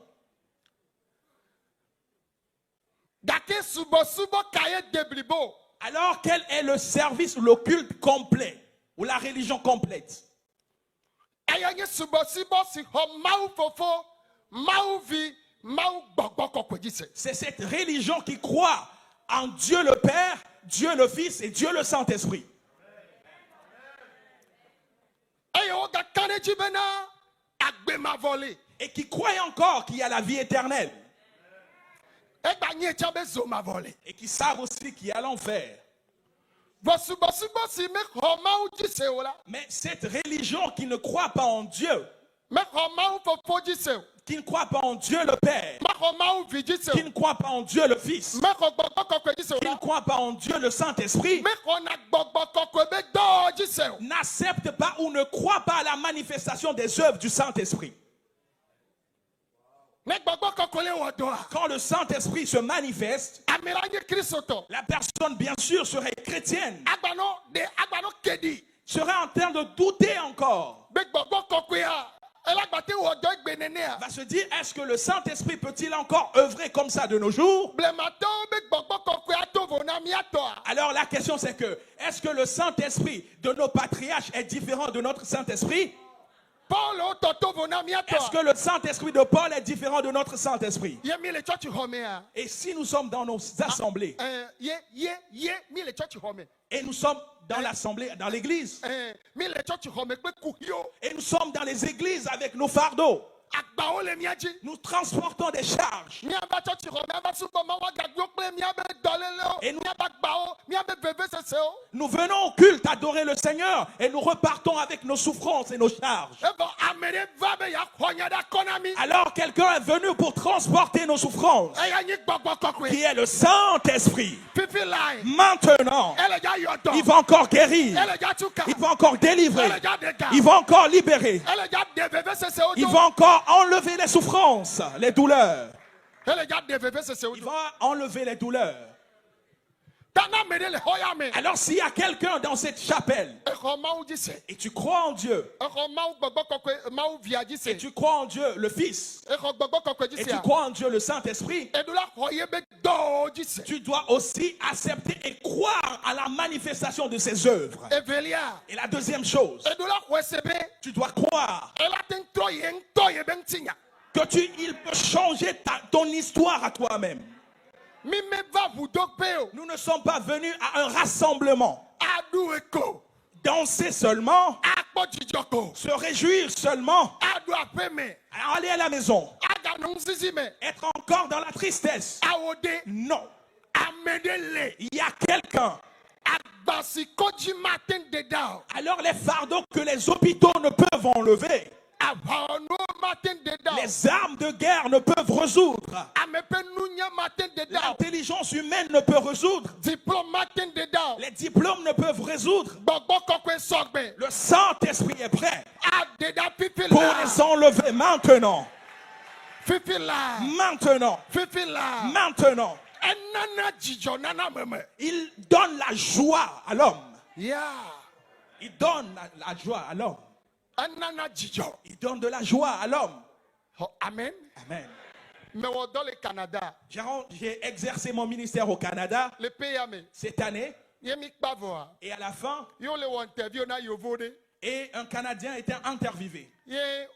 Alors quel est le service ou le culte complet ou la religion complète? C'est cette religion qui croit en Dieu le Père, Dieu le Fils et Dieu le Saint-Esprit. Et qui croit encore qu'il y a la vie éternelle. Et qui savent aussi qu'il y a l'enfer. Mais cette religion qui ne croit pas en Dieu, qui ne croit pas en Dieu le Père, qui ne croit pas en Dieu le Fils, qui ne croit pas en Dieu le Saint-Esprit, n'accepte pas ou ne croit pas à la manifestation des œuvres du Saint-Esprit. Quand le Saint-Esprit se manifeste, la personne bien sûr serait chrétienne, serait en train de douter encore. va se dire, est-ce que le Saint-Esprit peut-il encore œuvrer comme ça de nos jours? Alors la question c'est que, est-ce que le Saint-Esprit de nos patriarches est différent de notre Saint-Esprit? Est-ce que le Saint-Esprit de Paul est différent de notre Saint-Esprit? Et si nous sommes dans nos assemblées, et nous sommes dans l'assemblée, dans l'église, et nous sommes dans les églises avec nos fardeaux, nous transportons des charges. Et nous venons au culte adorer le Seigneur et nous repartons avec nos souffrances et nos charges. Alors quelqu'un est venu pour transporter nos souffrances, qui est le Saint-Esprit. Maintenant, il va encore guérir, il va encore délivrer, il va encore libérer, il va encore enlever les souffrances, les douleurs. Il va enlever les douleurs. Alors s'il y a quelqu'un dans cette chapelle et tu crois en Dieu, et tu crois en Dieu le Fils, et tu crois en Dieu le Saint-Esprit, tu dois aussi accepter et croire à la manifestation de ses œuvres. Et la deuxième chose, tu dois croire que il peut changer ton histoire à toi-même. Nous ne sommes pas venus à un rassemblement, danser seulement, se réjouir seulement, aller à la maison, être encore dans la tristesse. Non. Il y a quelqu'un. Alors les fardeaux que les hôpitaux ne peuvent enlever, les armes de guerre ne peuvent résoudre, l'intelligence humaine ne peut résoudre, les diplômes ne peuvent résoudre. Le Saint-Esprit est prêt pour les enlever maintenant. Maintenant. Il donne la joie à l'homme. Il donne la joie à l'homme. Il donne de la joie à l'homme. Amen. Amen. Mais dans le Canada, j'ai exercé mon ministère au Canada cette année. Et à la fin, et un Canadien était interviewé. Et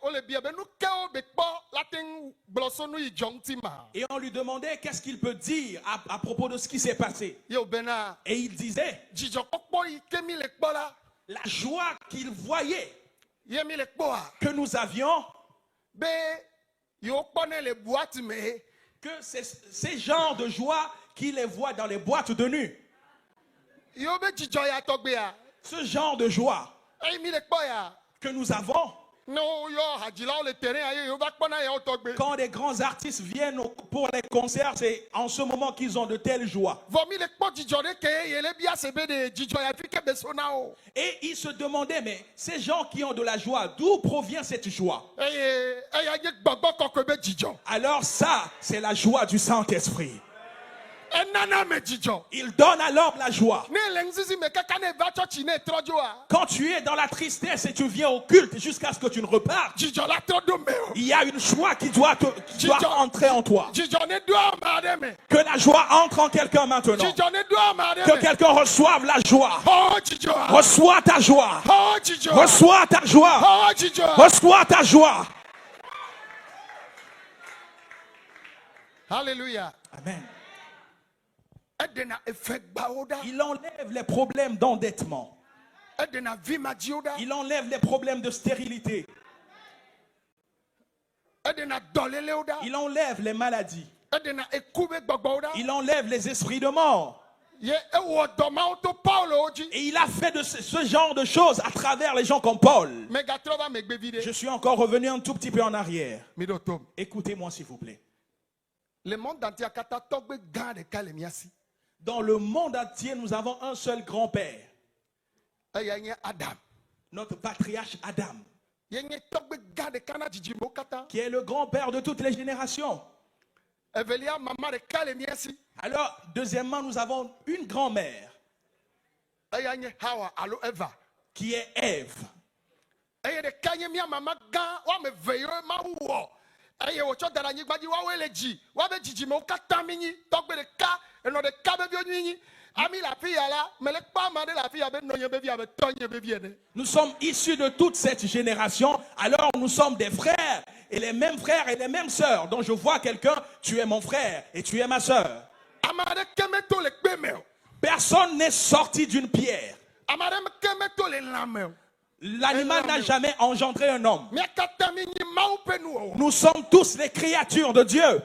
on lui demandait qu'est-ce qu'il peut dire à propos de ce qui s'est passé. Et il disait la joie qu'il voyait que nous avions, que c'est ces genres de joie qu'il les voit dans les boîtes de nuit. Ce genre de joie que nous avons, quand des grands artistes viennent pour les concerts, c'est en ce moment qu'ils ont de telles joies. Et ils se demandaient, mais ces gens qui ont de la joie, d'où provient cette joie? Alors ça, c'est la joie du Saint-Esprit. Il donne à l'homme la joie. Quand tu es dans la tristesse et tu viens au culte jusqu'à ce que tu ne repartes, il y a une joie qui doit entrer en toi. Que la joie entre en quelqu'un maintenant. Que quelqu'un reçoive la joie. Reçois ta joie. Reçois ta joie. Reçois ta joie. Alléluia. Amen. Il enlève les problèmes d'endettement. Il enlève les problèmes de stérilité. Il enlève les maladies. Il enlève les esprits de mort. Et il a fait de ce genre de choses à travers les gens comme Paul. Je suis encore revenu un tout petit peu en arrière. Écoutez-moi s'il vous plaît. Dans le monde entier, nous avons un seul grand-père. Notre patriarche Adam. Qui est le grand-père de toutes les générations. Alors, deuxièmement, nous avons une grand-mère. Qui est Ève. Nous sommes issus de toute cette génération, alors nous sommes des frères, et les mêmes frères et les mêmes sœurs. Donc je vois quelqu'un, tu es mon frère et tu es ma sœur. Personne n'est sorti d'une pierre. L'animal n'a jamais engendré un homme. Nous sommes tous les créatures de Dieu.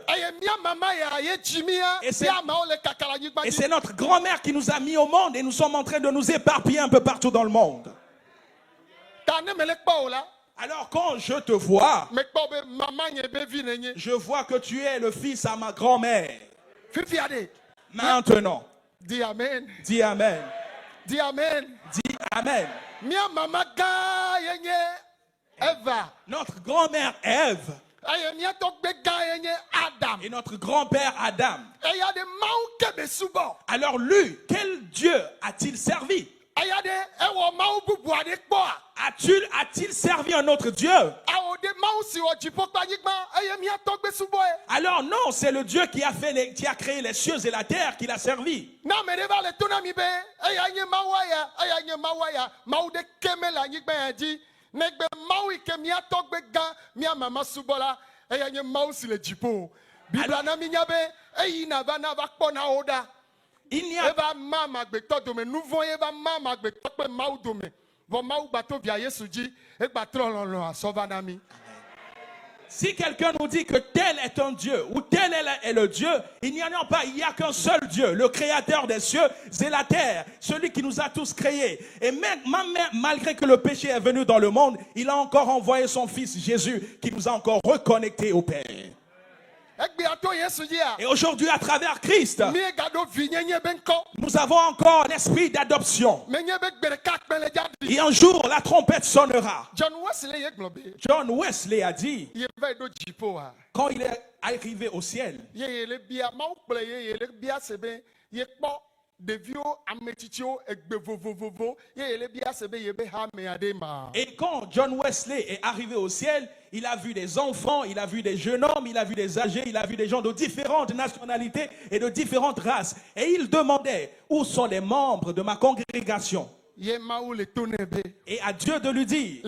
Et c'est notre grand-mère qui nous a mis au monde et nous sommes en train de nous éparpiller un peu partout dans le monde. Alors quand je te vois, je vois que tu es le fils à ma grand-mère. Maintenant, dis Amen. Dis Amen. Dis Amen. Dis Amen. Notre grand-mère Ève et notre grand-père Adam. Alors lui, quel Dieu a-t-il servi? A-t-il servi un autre Dieu? Alors non, c'est le Dieu qui a créé les cieux et la terre qu'il a servi. Il n'y a Si quelqu'un nous dit que tel est un Dieu ou tel est le Dieu, il n'y en a pas, il n'y a qu'un seul Dieu, le créateur des cieux et la terre, celui qui nous a tous créés. Et même malgré que le péché est venu dans le monde, il a encore envoyé son fils Jésus qui nous a encore reconnectés au Père. Et aujourd'hui, à travers Christ, nous avons encore l'esprit d'adoption. Et un jour, la trompette sonnera. John Wesley a dit, quand il est arrivé au ciel, et quand John Wesley est arrivé au ciel, il a vu des enfants, il a vu des jeunes hommes, il a vu des âgés, il a vu des gens de différentes nationalités et de différentes races. Et il demandait, où sont les membres de ma congrégation? Et à Dieu de lui dire,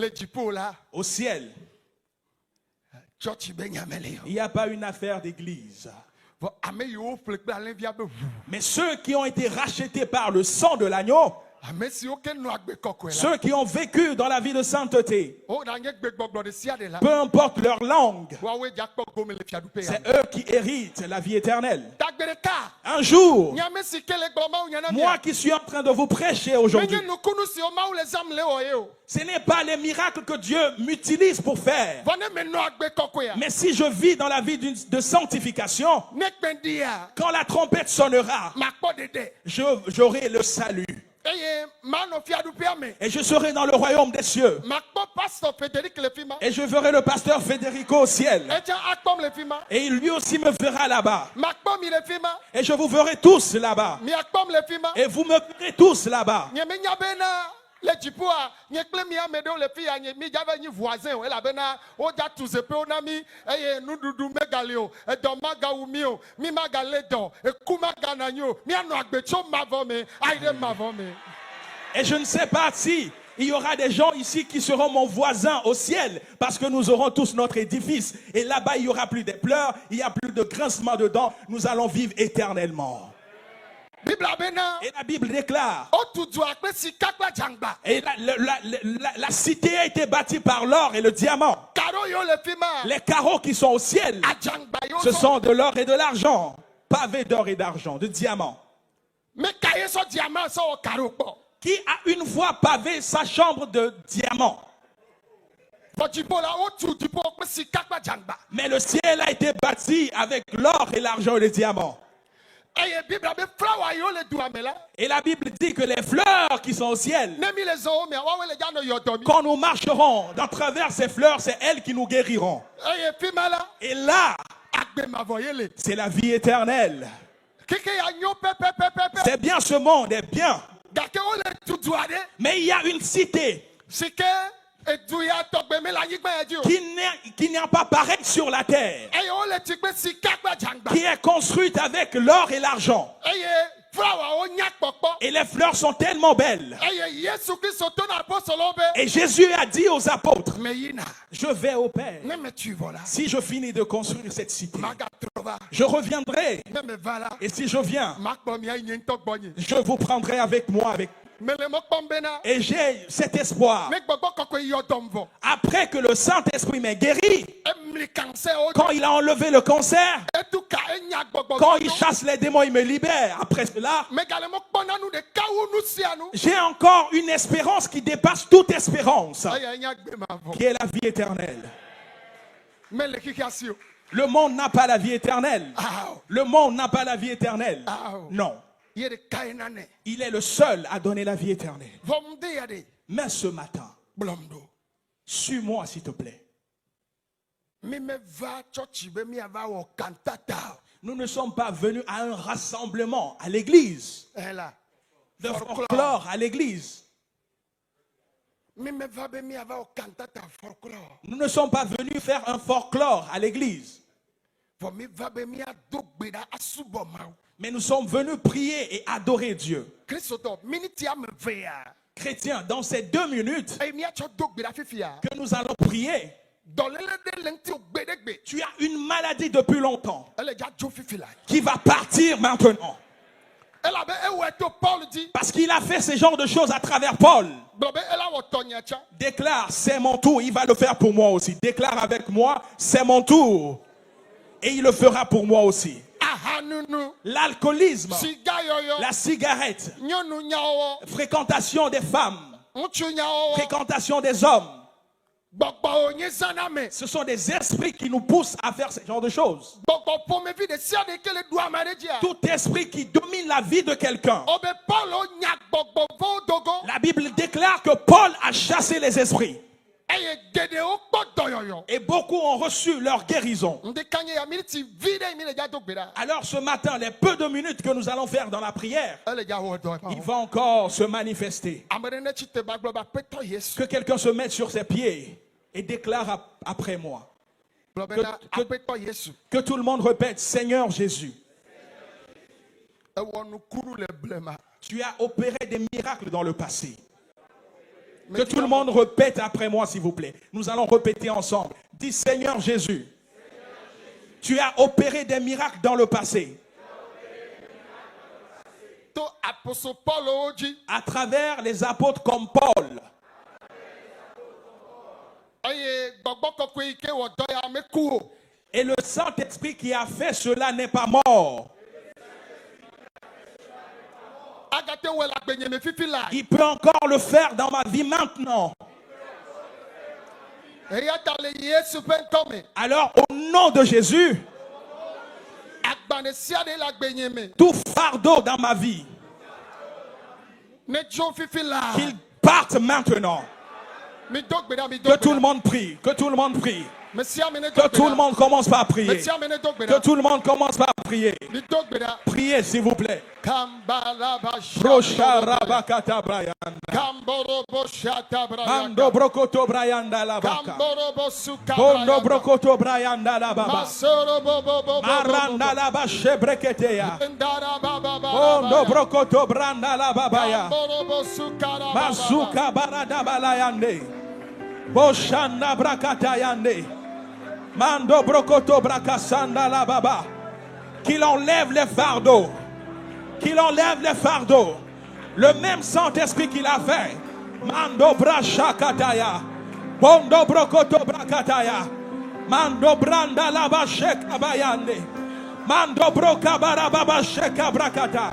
au ciel, il n'y a pas une affaire d'église. Mais ceux qui ont été rachetés par le sang de l'agneau, ceux qui ont vécu dans la vie de sainteté, peu importe leur langue, c'est eux qui héritent la vie éternelle. Un jour, moi qui suis en train de vous prêcher aujourd'hui, ce n'est pas les miracles que Dieu m'utilise pour faire. Mais si je vis dans la vie de sanctification, quand la trompette sonnera, j'aurai le salut. Et je serai dans le royaume des cieux. Et je verrai le pasteur Federico au ciel. Et lui aussi me verra là-bas. Et je vous verrai tous là-bas. Et vous me verrez tous là-bas. Et je ne sais pas si il y aura des gens ici qui seront mon voisin au ciel, parce que nous aurons tous notre édifice. Et là-bas, il n'y aura plus de pleurs, il n'y a plus de grincement de dents. Nous allons vivre éternellement. Et la Bible déclare, et la cité a été bâtie par l'or et le diamant. Les carreaux qui sont au ciel, ce sont de l'or et de l'argent, pavés d'or et d'argent, de diamant. Qui a une fois pavé sa chambre de diamant? Mais le ciel a été bâti avec l'or et l'argent et le diamant. Et la Bible dit que les fleurs qui sont au ciel, quand nous marcherons dans travers ces fleurs, c'est elles qui nous guériront. Et là, c'est la vie éternelle. C'est bien, ce monde est bien. Mais il y a une cité qui n'a pas pareil sur la terre, qui est construite avec l'or et l'argent. Et les fleurs sont tellement belles. Et Jésus a dit aux apôtres, je vais au Père. Si je finis de construire cette cité, je reviendrai. Et si je viens, je vous prendrai avec moi. Et j'ai cet espoir. Après que le Saint-Esprit m'ait guéri, quand il a enlevé le cancer, quand il chasse les démons, il me libère. Après cela, j'ai encore une espérance qui dépasse toute espérance, qui est la vie éternelle. Le monde n'a pas la vie éternelle. Le monde n'a pas la vie éternelle. Non. Il est le seul à donner la vie éternelle. Mais ce matin, suis-moi s'il te plaît. Nous ne sommes pas venus à un rassemblement à l'église, de folklore à l'église. Nous ne sommes pas venus faire un folklore à l'église. Mais nous sommes venus prier et adorer Dieu. Chrétiens, dans ces 2 minutes que nous allons prier, tu as une maladie depuis longtemps qui va partir maintenant. Parce qu'il a fait ce genre de choses à travers Paul. Déclare, c'est mon tour, il va le faire pour moi aussi. Déclare avec moi, c'est mon tour. Et il le fera pour moi aussi. L'alcoolisme, la cigarette, fréquentation des femmes, fréquentation des hommes. Ce sont des esprits qui nous poussent à faire ce genre de choses. Tout esprit qui domine la vie de quelqu'un. La Bible déclare que Paul a chassé les esprits. Et beaucoup ont reçu leur guérison. Alors ce matin, les peu de minutes que nous allons faire dans la prière, il va encore se manifester. Que quelqu'un se mette sur ses pieds et déclare après moi. Que tout le monde répète, Seigneur Jésus. Tu as opéré des miracles dans le passé. Que tout le monde répète après moi, s'il vous plaît. Nous allons répéter ensemble. Dis, Seigneur Jésus, tu as opéré des miracles dans le passé. À travers les apôtres comme Paul. Et le Saint-Esprit qui a fait cela n'est pas mort. Il peut encore le faire dans ma vie maintenant. Alors au nom de Jésus, tout fardeau dans ma vie, qu'il parte maintenant. Que tout le monde prie, que tout le monde prie. Que tout le monde commence par prier. Que tout le monde commence par prier. Priez s'il vous plaît. Mando brokoto brayanda la baka. Bondo brokoto brayanda la baba. Maranda la bache breketeya. Bondo brokoto branda la babaya. Bazuka barada balayande. Boshanda brakatayande. Mando brokoto brakasanda la baba. Qu'il enlève les fardeaux. Qu'il enlève les fardeaux. Le même Saint-Esprit qu'il a fait. Mando brashakataya. Bondo brokoto brakataya. Mando branda la basheka bayande. Mando broka barababa sheka brakata.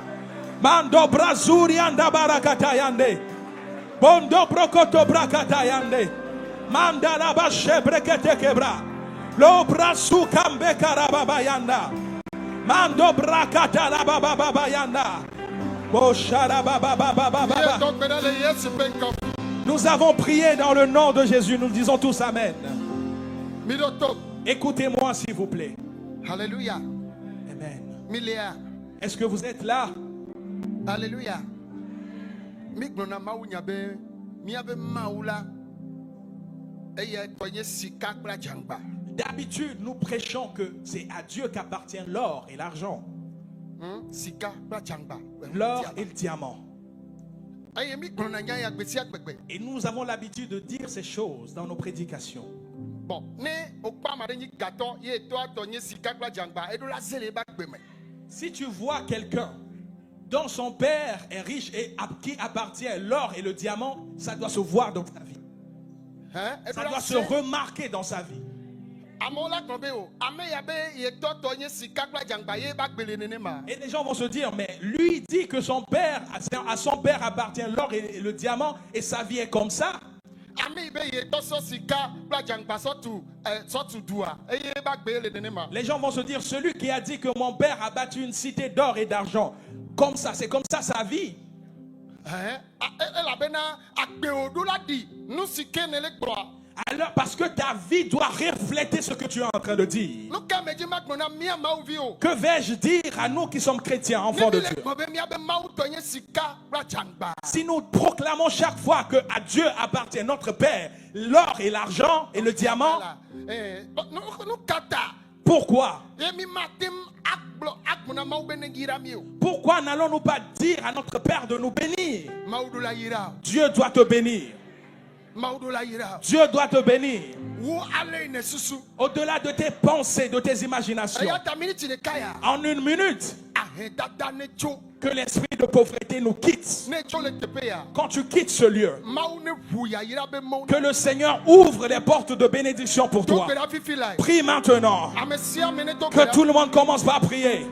Mando brazuri anda barakatayande. Bondo brokoto brakatayande. Manda la bashe brekete kebra. Lo brasu kambe karababayanda. Mando brakata la bababayanda. Nous avons prié dans le nom de Jésus. Nous disons tous Amen. Écoutez-moi s'il vous plaît. Alléluia. Amen. Est-ce que vous êtes là? Alléluia. D'habitude, nous prêchons que c'est à Dieu qu'appartient l'or et l'argent. L'or et le diamant. Et nous avons l'habitude de dire ces choses dans nos prédications. Si tu vois quelqu'un dont son père est riche et à qui appartient l'or et le diamant, ça doit se voir dans sa vie. Ça doit se remarquer dans sa vie. Et les gens vont se dire, mais lui dit que à son père appartient l'or et le diamant et sa vie est comme ça. Les gens vont se dire, celui qui a dit que mon père a bâti une cité d'or et d'argent, comme ça, c'est comme ça sa vie. Alors, parce que ta vie doit refléter ce que tu es en train de dire. Que vais-je dire à nous qui sommes chrétiens, enfants de Dieu? Si nous proclamons chaque fois que à Dieu appartient notre Père, l'or et l'argent et le diamant, pourquoi? Pourquoi n'allons-nous pas dire à notre Père de nous bénir? Dieu doit te bénir. Dieu doit te bénir. Au-delà de tes pensées, de tes imaginations. En une minute, que l'esprit de pauvreté nous quitte. Quand tu quittes ce lieu, que le Seigneur ouvre les portes de bénédiction pour toi. Prie maintenant. Que tout le monde commence par prier.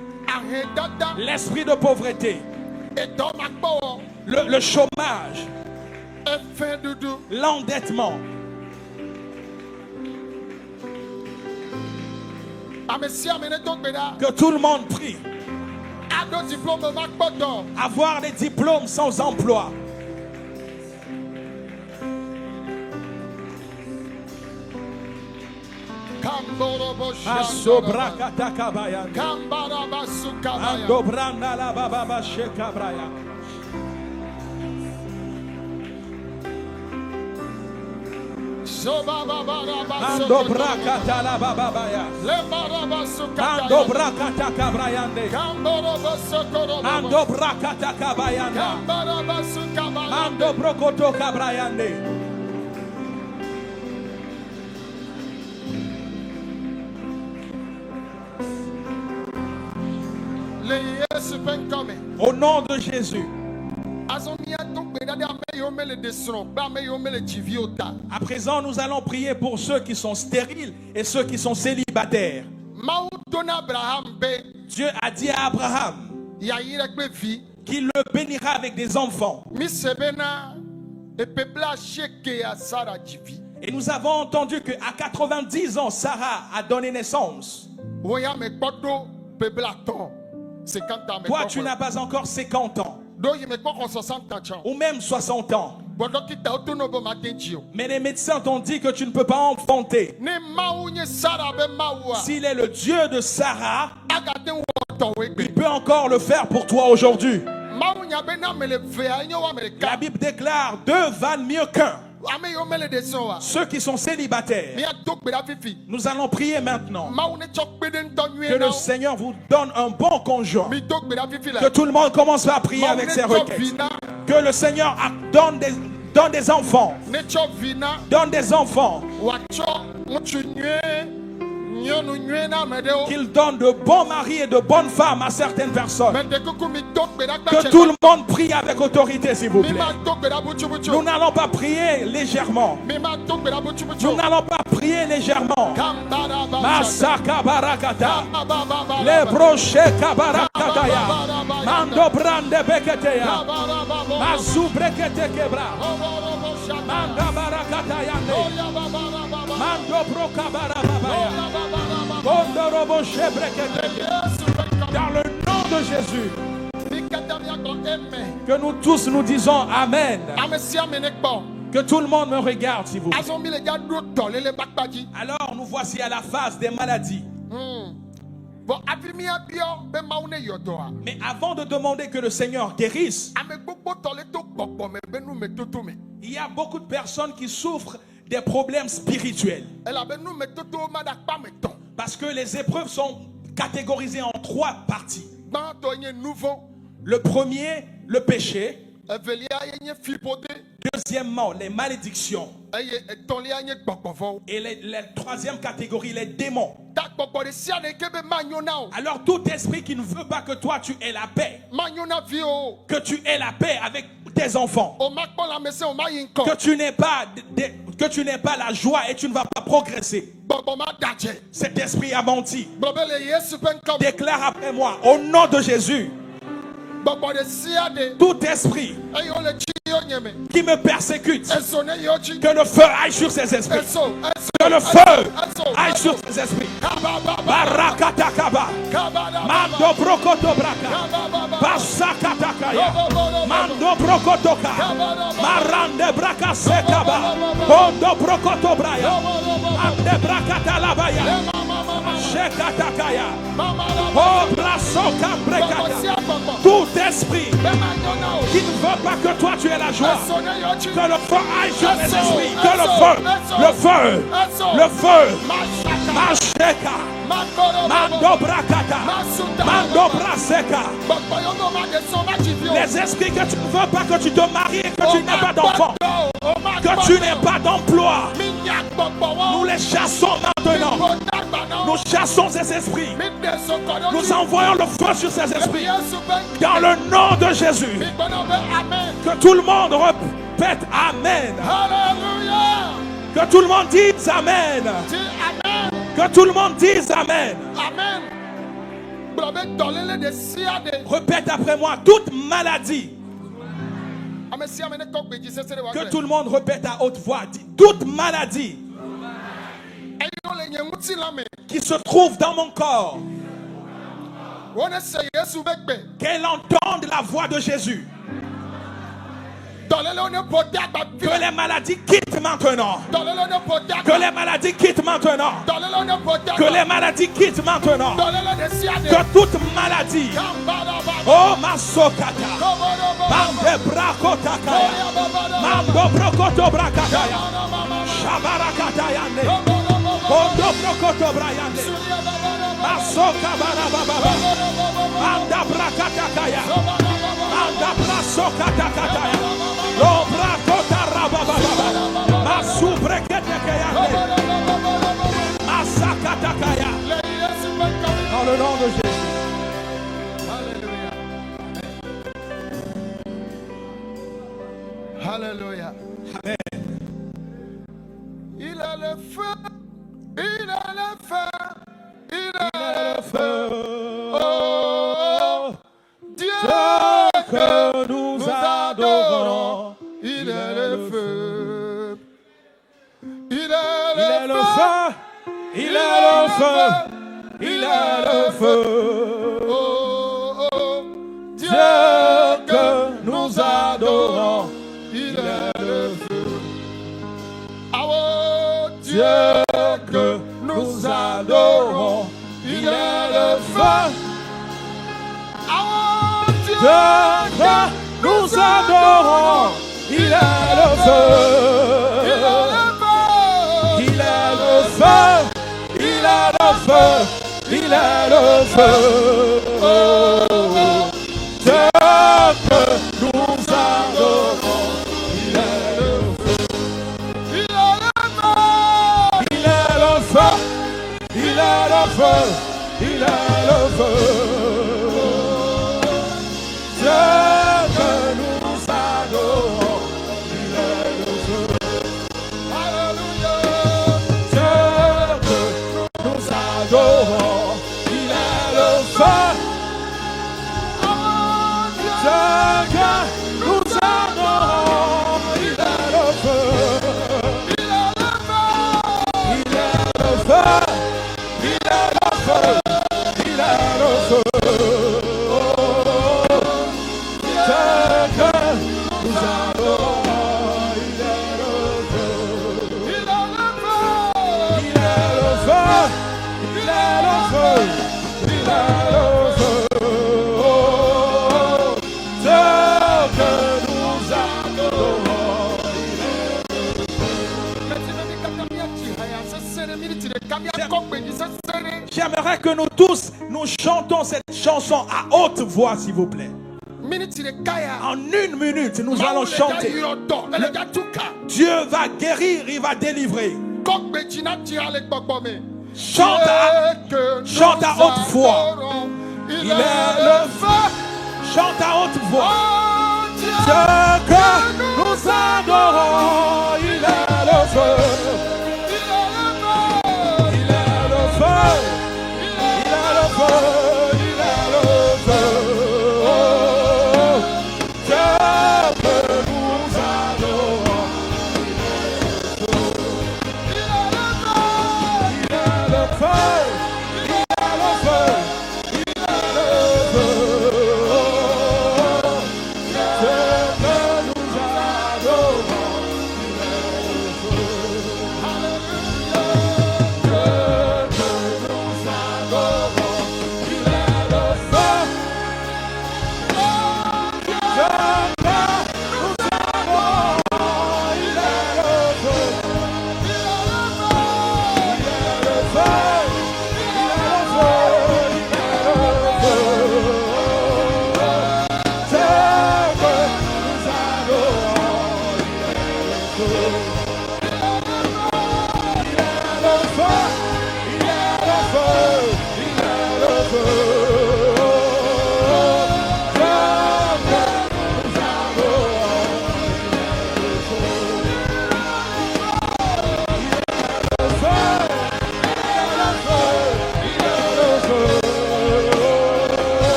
L'esprit de pauvreté, le chômage, l'endettement, que tout le monde prie. Avoir des diplômes sans emploi. Ando brakata la bababaya. Ando brakata kabrayande. Ando brakata kabayanda. Ando brokoto kabrayande. Au nom de Jésus. À présent, nous allons prier pour ceux qui sont stériles et ceux qui sont célibataires. Dieu a dit à Abraham qu'il le bénira avec des enfants. Et nous avons entendu qu'à 90 ans, Sarah a donné naissance. Toi, tu n'as pas encore 50 ans. Ou même 60 ans. Mais les médecins t'ont dit que tu ne peux pas enfanter. S'il est le Dieu de Sarah, il peut encore le faire pour toi aujourd'hui. La Bible déclare 2 valent mieux qu'un. Ceux qui sont célibataires, nous allons prier maintenant que le Seigneur vous donne un bon conjoint. Que tout le monde commence à prier avec ses requêtes. Que le Seigneur donne des enfants. Donne des enfants. Qu'il donne de bons maris et de bonnes femmes à certaines personnes. Que tout le monde prie avec autorité, s'il vous plaît. Nous n'allons pas prier légèrement. Nous n'allons pas prier légèrement. Masaka barakata. Les brochets kabarakataya. Mando brande beketeya. Mazu brekete kebra. Manda barakataya. Mando brokabara babaya. Dans le nom de Jésus, que nous tous nous disons Amen. Que tout le monde me regarde, s'il vous plaît. Alors nous voici à la phase des maladies. Mais avant de demander que le Seigneur guérisse, il y a beaucoup de personnes qui souffrent des problèmes spirituels. Parce que les épreuves sont catégorisées en 3 parties. Le premier, le péché. Deuxièmement, les malédictions. Et la troisième catégorie, les démons. Alors tout esprit qui ne veut pas que toi tu aies la paix, que tu aies la paix avec tes enfants, que tu n'aies pas la joie et tu ne vas pas progresser, cet esprit a menti. Déclare après moi, au nom de Jésus, tout esprit qui me persécute, que le feu aille sur ces esprits, que le feu aille sur ces esprits. Barakatakaba, Mando Brokoto Braka, Basakatakaya, Mando Brokotoka, Marande Braka Sekaba, Bondo Brokoto Braya, Ande Brakata Labaya, Shekatakaya, Oh Brasoka Brekata. Tout esprit qui ne veut pas que toi tu aies la joie, que le feu aille sur les esprits, que le feu, Masheka, Mando Brakata, Mando Braseka. Les esprits que tu ne veux pas que tu te maries et que tu n'aies pas d'enfant, que tu n'aies pas d'emploi, nous les chassons maintenant. Nous chassons ces esprits. Nous envoyons le feu sur ces esprits. Dans le nom de Jésus. Que tout le monde répète Amen. Que tout le monde dise Amen. Que tout le monde dise Amen. Répète après moi, toute maladie. Que tout le monde répète à haute voix. Toute maladie qui se trouve dans mon corps, qu'elle entende la voix de Jésus. Que les maladies quittent maintenant. Que les maladies quittent maintenant. Que les maladies quittent maintenant. Que toute maladie, oh Masokata, Mande Brakotakaya, Mando Brokoto Brakataya, Shabarakatayane, Bondo Brokoto Brayane, Masoka Barababa, Manda Brakatakaya, Manda Brasokatakataya, Lo Brakota Rabababa, Masu Breketekayane, Masakatakaya. Dans le nom de Jésus. Alléluia. Amen. Il a le feu, il a le feu, il a le feu. Oh, Dieu que nous adorons, il est le feu. Il est le feu, il est le feu, il est le feu. Oh, Dieu que nous adorons, il est le feu. Oh, Dieu que nous adorons, il est le feu. Oh, Dieu que nous adorons, il est le feu. Il est le feu, il est le feu, il est le feu. Oh, Dieu que nous adorons, il est le feu. Il est le feu, il est le feu, il est le feu, il est le feu. Dieu que nous adorons, il est le feu. Alléluia. Dieu que nous adorons, il est le feu. J'aimerais que nous tous, nous chantons cette chanson à haute voix, s'il vous plaît. En 1 minute, nous allons chanter. Dieu va guérir, il va délivrer. Chante à haute voix. Il est le feu. Chante à haute voix. Dieu que nous adorons, il est le feu. Il est le feu. Il est le feu. Il est le feu. Dieu que nous adorons, il est le feu. Il est le feu. Il est le feu. Il est le feu.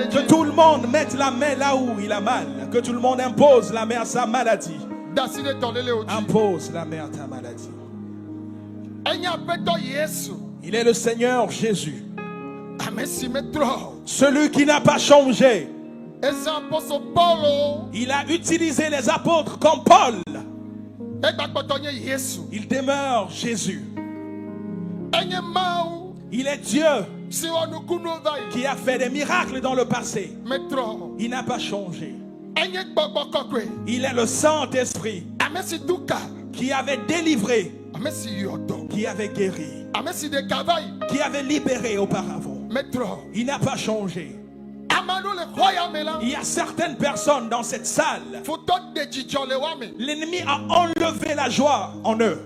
Que tout le monde mette la main là où il a mal. Que tout le monde impose la main à sa maladie. Impose la main à ta maladie. Il est le Seigneur Jésus. Celui qui n'a pas changé. Il a utilisé les apôtres comme Paul. Il demeure Jésus. Il est Dieu qui a fait des miracles dans le passé. Il n'a pas changé. Il est le Saint-Esprit qui avait délivré, qui avait guéri, qui avait libéré auparavant. Il n'a pas changé. Il y a certaines personnes dans cette salle. L'ennemi a enlevé la joie en eux.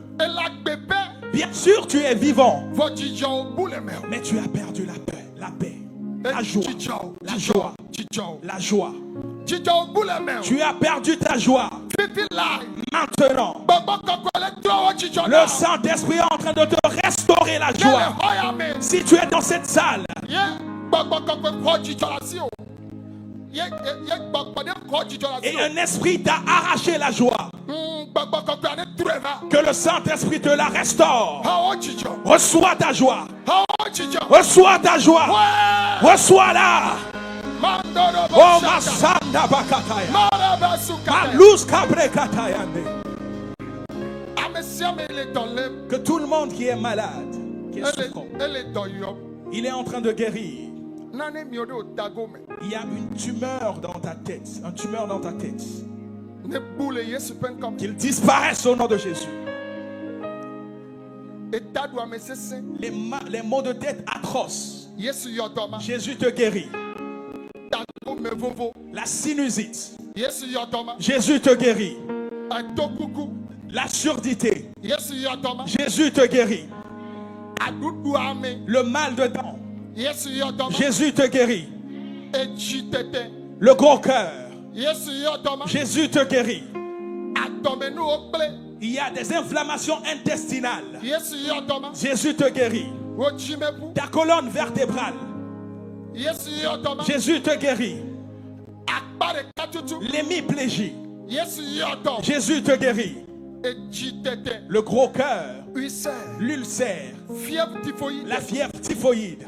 Bien sûr, tu es vivant, mais tu as perdu la paix, la joie, la joie, la joie. Tu as perdu ta joie. Maintenant, le Saint-Esprit est en train de te restaurer la joie. Si tu es dans cette salle, et un esprit t'a arraché la joie, que le Saint-Esprit te la restaure. Reçois ta joie. Reçois ta joie. Reçois-la. Oh, Masanda Bakataya. Malus Kabrekatayande. Que tout le monde qui est malade, qui est souffrant, il est en train de guérir. Il y a une tumeur dans ta tête. Un tumeur dans ta tête. Qu'il disparaisse au nom de Jésus. Les maux de tête atroces. Jésus te guérit. La sinusite. Jésus te guérit. La surdité. Jésus te guérit. Le mal de dents. Jésus te guérit. Le gros cœur. Jésus te guérit. Il y a des inflammations intestinales. Jésus te guérit. Ta colonne vertébrale. Jésus te guérit. l'hémiplégie. Jésus te guérit. Le gros cœur, l'ulcère, la fièvre typhoïde.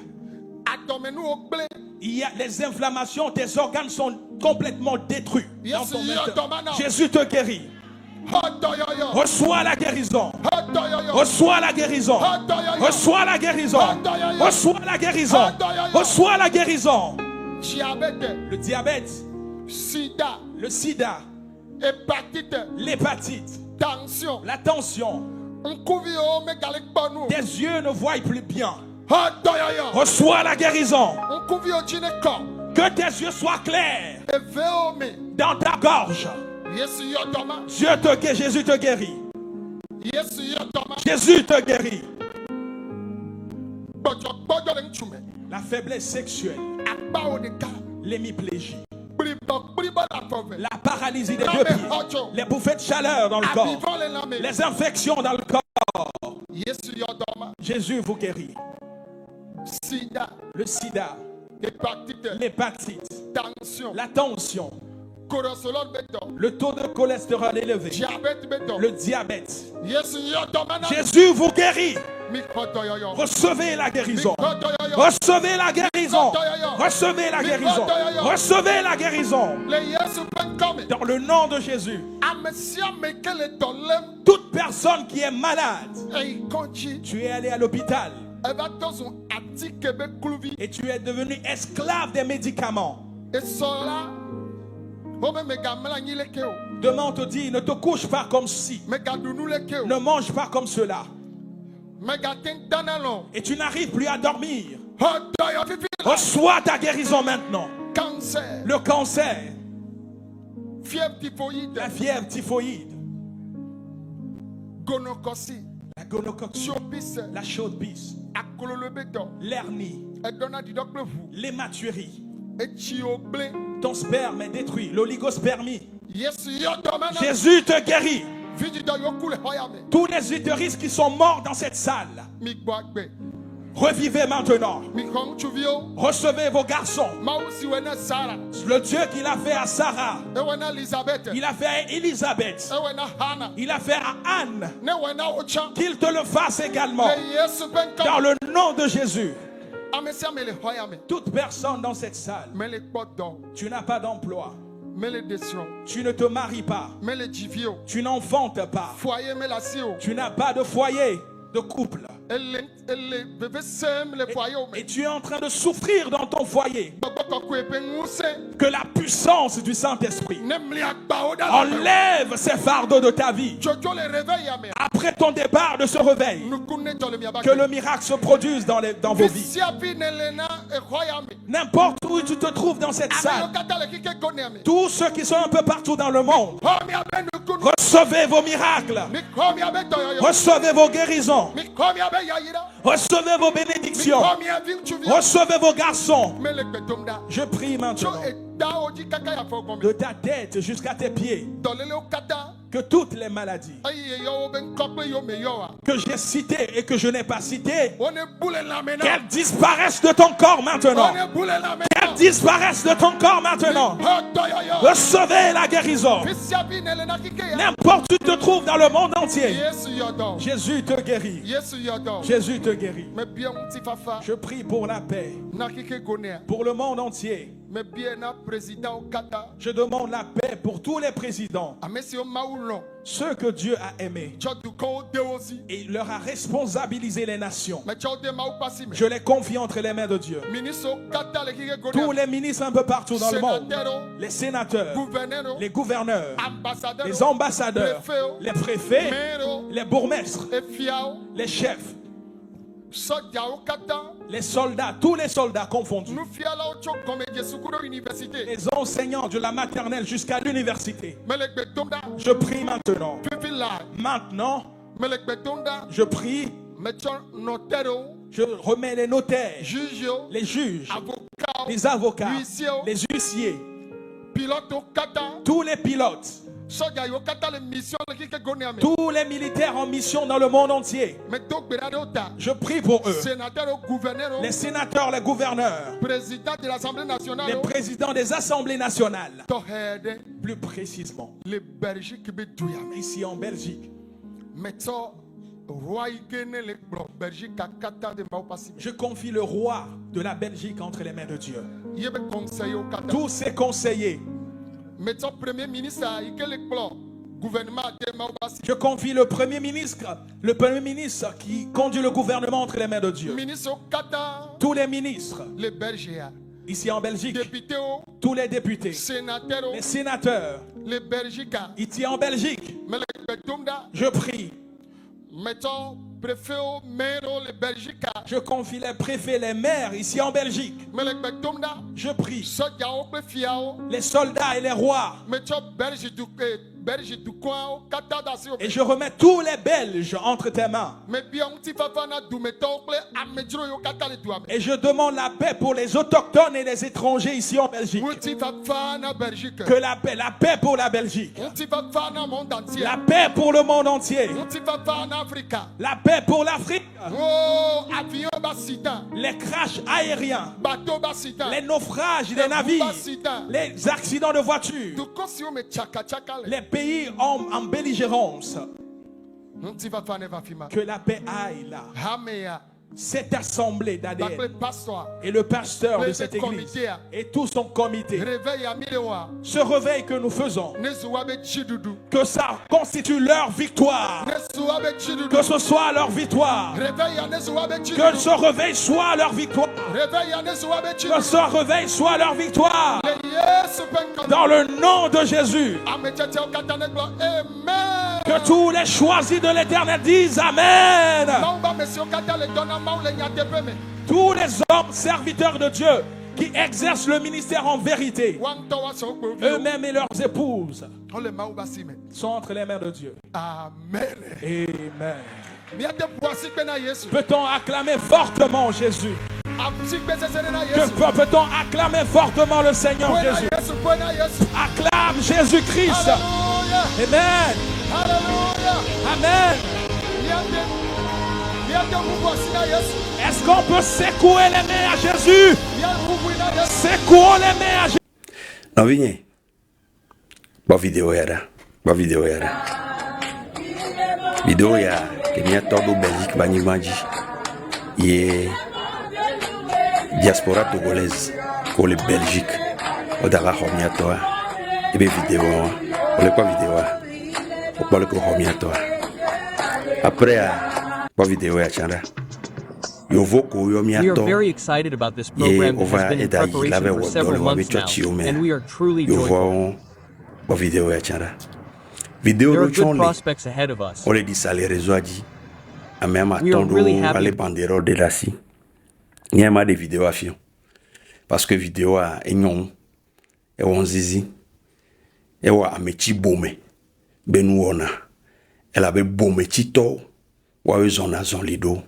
Il y a les inflammations, tes organes sont complètement détruits. Jésus te guérit. Reçois la guérison. Reçois la guérison. Reçois la guérison. Reçois la guérison. Reçois la guérison. Le diabète, le sida, l'hépatite, la tension. Tes yeux ne voient plus bien. Reçois la guérison. Que tes yeux soient clairs dans ta gorge. Jésus te guérit. Jésus te guérit. La faiblesse sexuelle, l'hémiplégie, la paralysie des deux pieds, les bouffées de chaleur dans le corps, les infections dans le corps. Jésus vous guérit. Le sida, l'hépatite, la tension, le taux de cholestérol élevé, le diabète. Jésus vous guérit. Recevez la guérison. Recevez la guérison. Recevez la guérison. Recevez la guérison. Dans le nom de Jésus. Toute personne qui est malade, tu es allé à l'hôpital et tu es devenu esclave des médicaments. Demain on te dit, ne te couche pas comme ci, ne mange pas comme cela, et tu n'arrives plus à dormir. Reçois ta guérison maintenant. Le cancer, la fièvre typhoïde, la gonococcie, la chaude-pisse, l'hernie, l'hématurie. Ton sperme est détruit, l'oligospermie. Jésus te guérit. Tous les utérus qui sont morts dans cette salle, revivez maintenant. Recevez vos garçons. Le Dieu qu'il a fait à Sarah, il a fait à Élisabeth, il a fait à Anne, qu'il te le fasse également dans le nom de Jésus. Toute personne dans cette salle, tu n'as pas d'emploi, tu ne te maries pas, tu n'enfantes pas, tu n'as pas de foyer, de couple, et tu es en train de souffrir dans ton foyer, que la puissance du Saint-Esprit enlève ces fardeaux de ta vie. Après ton départ de ce réveil, que le miracle se produise dans vos vies. N'importe où tu te trouves dans cette salle, tous ceux qui sont un peu partout dans le monde, recevez vos miracles, recevez vos guérisons, recevez vos bénédictions, recevez vos garçons. Je prie maintenant, de ta tête jusqu'à tes pieds, que toutes les maladies que j'ai citées et que je n'ai pas citées, qu'elles disparaissent de ton corps maintenant. Qu'elles disparaissent de ton corps maintenant. Recevez la guérison. N'importe où tu te trouves dans le monde entier, Jésus te guérit. Jésus te guérit. Je prie pour la paix, pour le monde entier. Je demande la paix pour tous les présidents, ceux que Dieu a aimés et leur a responsabilisé les nations. Je les confie entre les mains de Dieu. Tous les ministres un peu partout dans le monde, les sénateurs, les gouverneurs, les ambassadeurs, les préfets, les bourgmestres, les chefs, les soldats, tous les soldats confondus, les enseignants de la maternelle jusqu'à l'université. Je prie maintenant. Je prie. Je remets les notaires, les juges, les avocats, les huissiers, tous les pilotes, Tous les militaires en mission dans le monde entier. Je prie pour eux. Les sénateurs, les gouverneurs, les présidents des assemblées nationales. Plus précisément, ici en Belgique. Je confie le roi de la Belgique entre les mains de Dieu. Tous ses conseillers. Je confie le premier ministre qui conduit le gouvernement entre les mains de Dieu. Tous les ministres. Ici en Belgique, tous les députés, les sénateurs, ici en Belgique, je prie. Je confie les préfets, les maires ici en Belgique. Je prie. Les soldats et les rois. Et je remets tous les Belges entre tes mains. Et je demande la paix pour les autochtones et les étrangers ici en Belgique. Que la paix pour la Belgique. La paix pour le monde entier. La paix pour l'Afrique. Les crashs aériens. Les naufrages des navires. Les accidents de voitures. Les pays en belligérance. Que la paix aille là. Cette assemblée d'ADN et le pasteur de cette église et tout son comité, ce réveil que nous faisons, que ça constitue leur victoire, que ce soit leur victoire, que ce réveil soit leur victoire, que ce réveil soit leur victoire, dans le nom de Jésus. Que tous les choisis de l'Éternel disent Amen. Tous les hommes serviteurs de Dieu qui exercent le ministère en vérité, eux-mêmes et leurs épouses, sont entre les mains de Dieu. Amen. Amen. Peut-on acclamer fortement Jésus? Peut-on acclamer fortement le Seigneur Jésus? Acclame Jésus-Christ. Amen. Amen. Est-ce qu'on peut secouer les mains à Jésus? Secouons les mains à Jésus. Non, viens. Bonne vidéo, Vidéo, que mia todo Belgique, Banimandji. Et diaspora togolaise, pour les Belgique. On a la toi. Et bien, vidéo. On n'est pas vidéo. On parle que homia toi. Après, bonne vidéo, We are very excited about this program that has been in preparation for several months now, and we are truly joyful. There are good prospects ahead of us. We are really happy. Parce que vidéo a enyon e wonzizi e wa amechi bome benu ona elle avait bome chito wa zona zon lido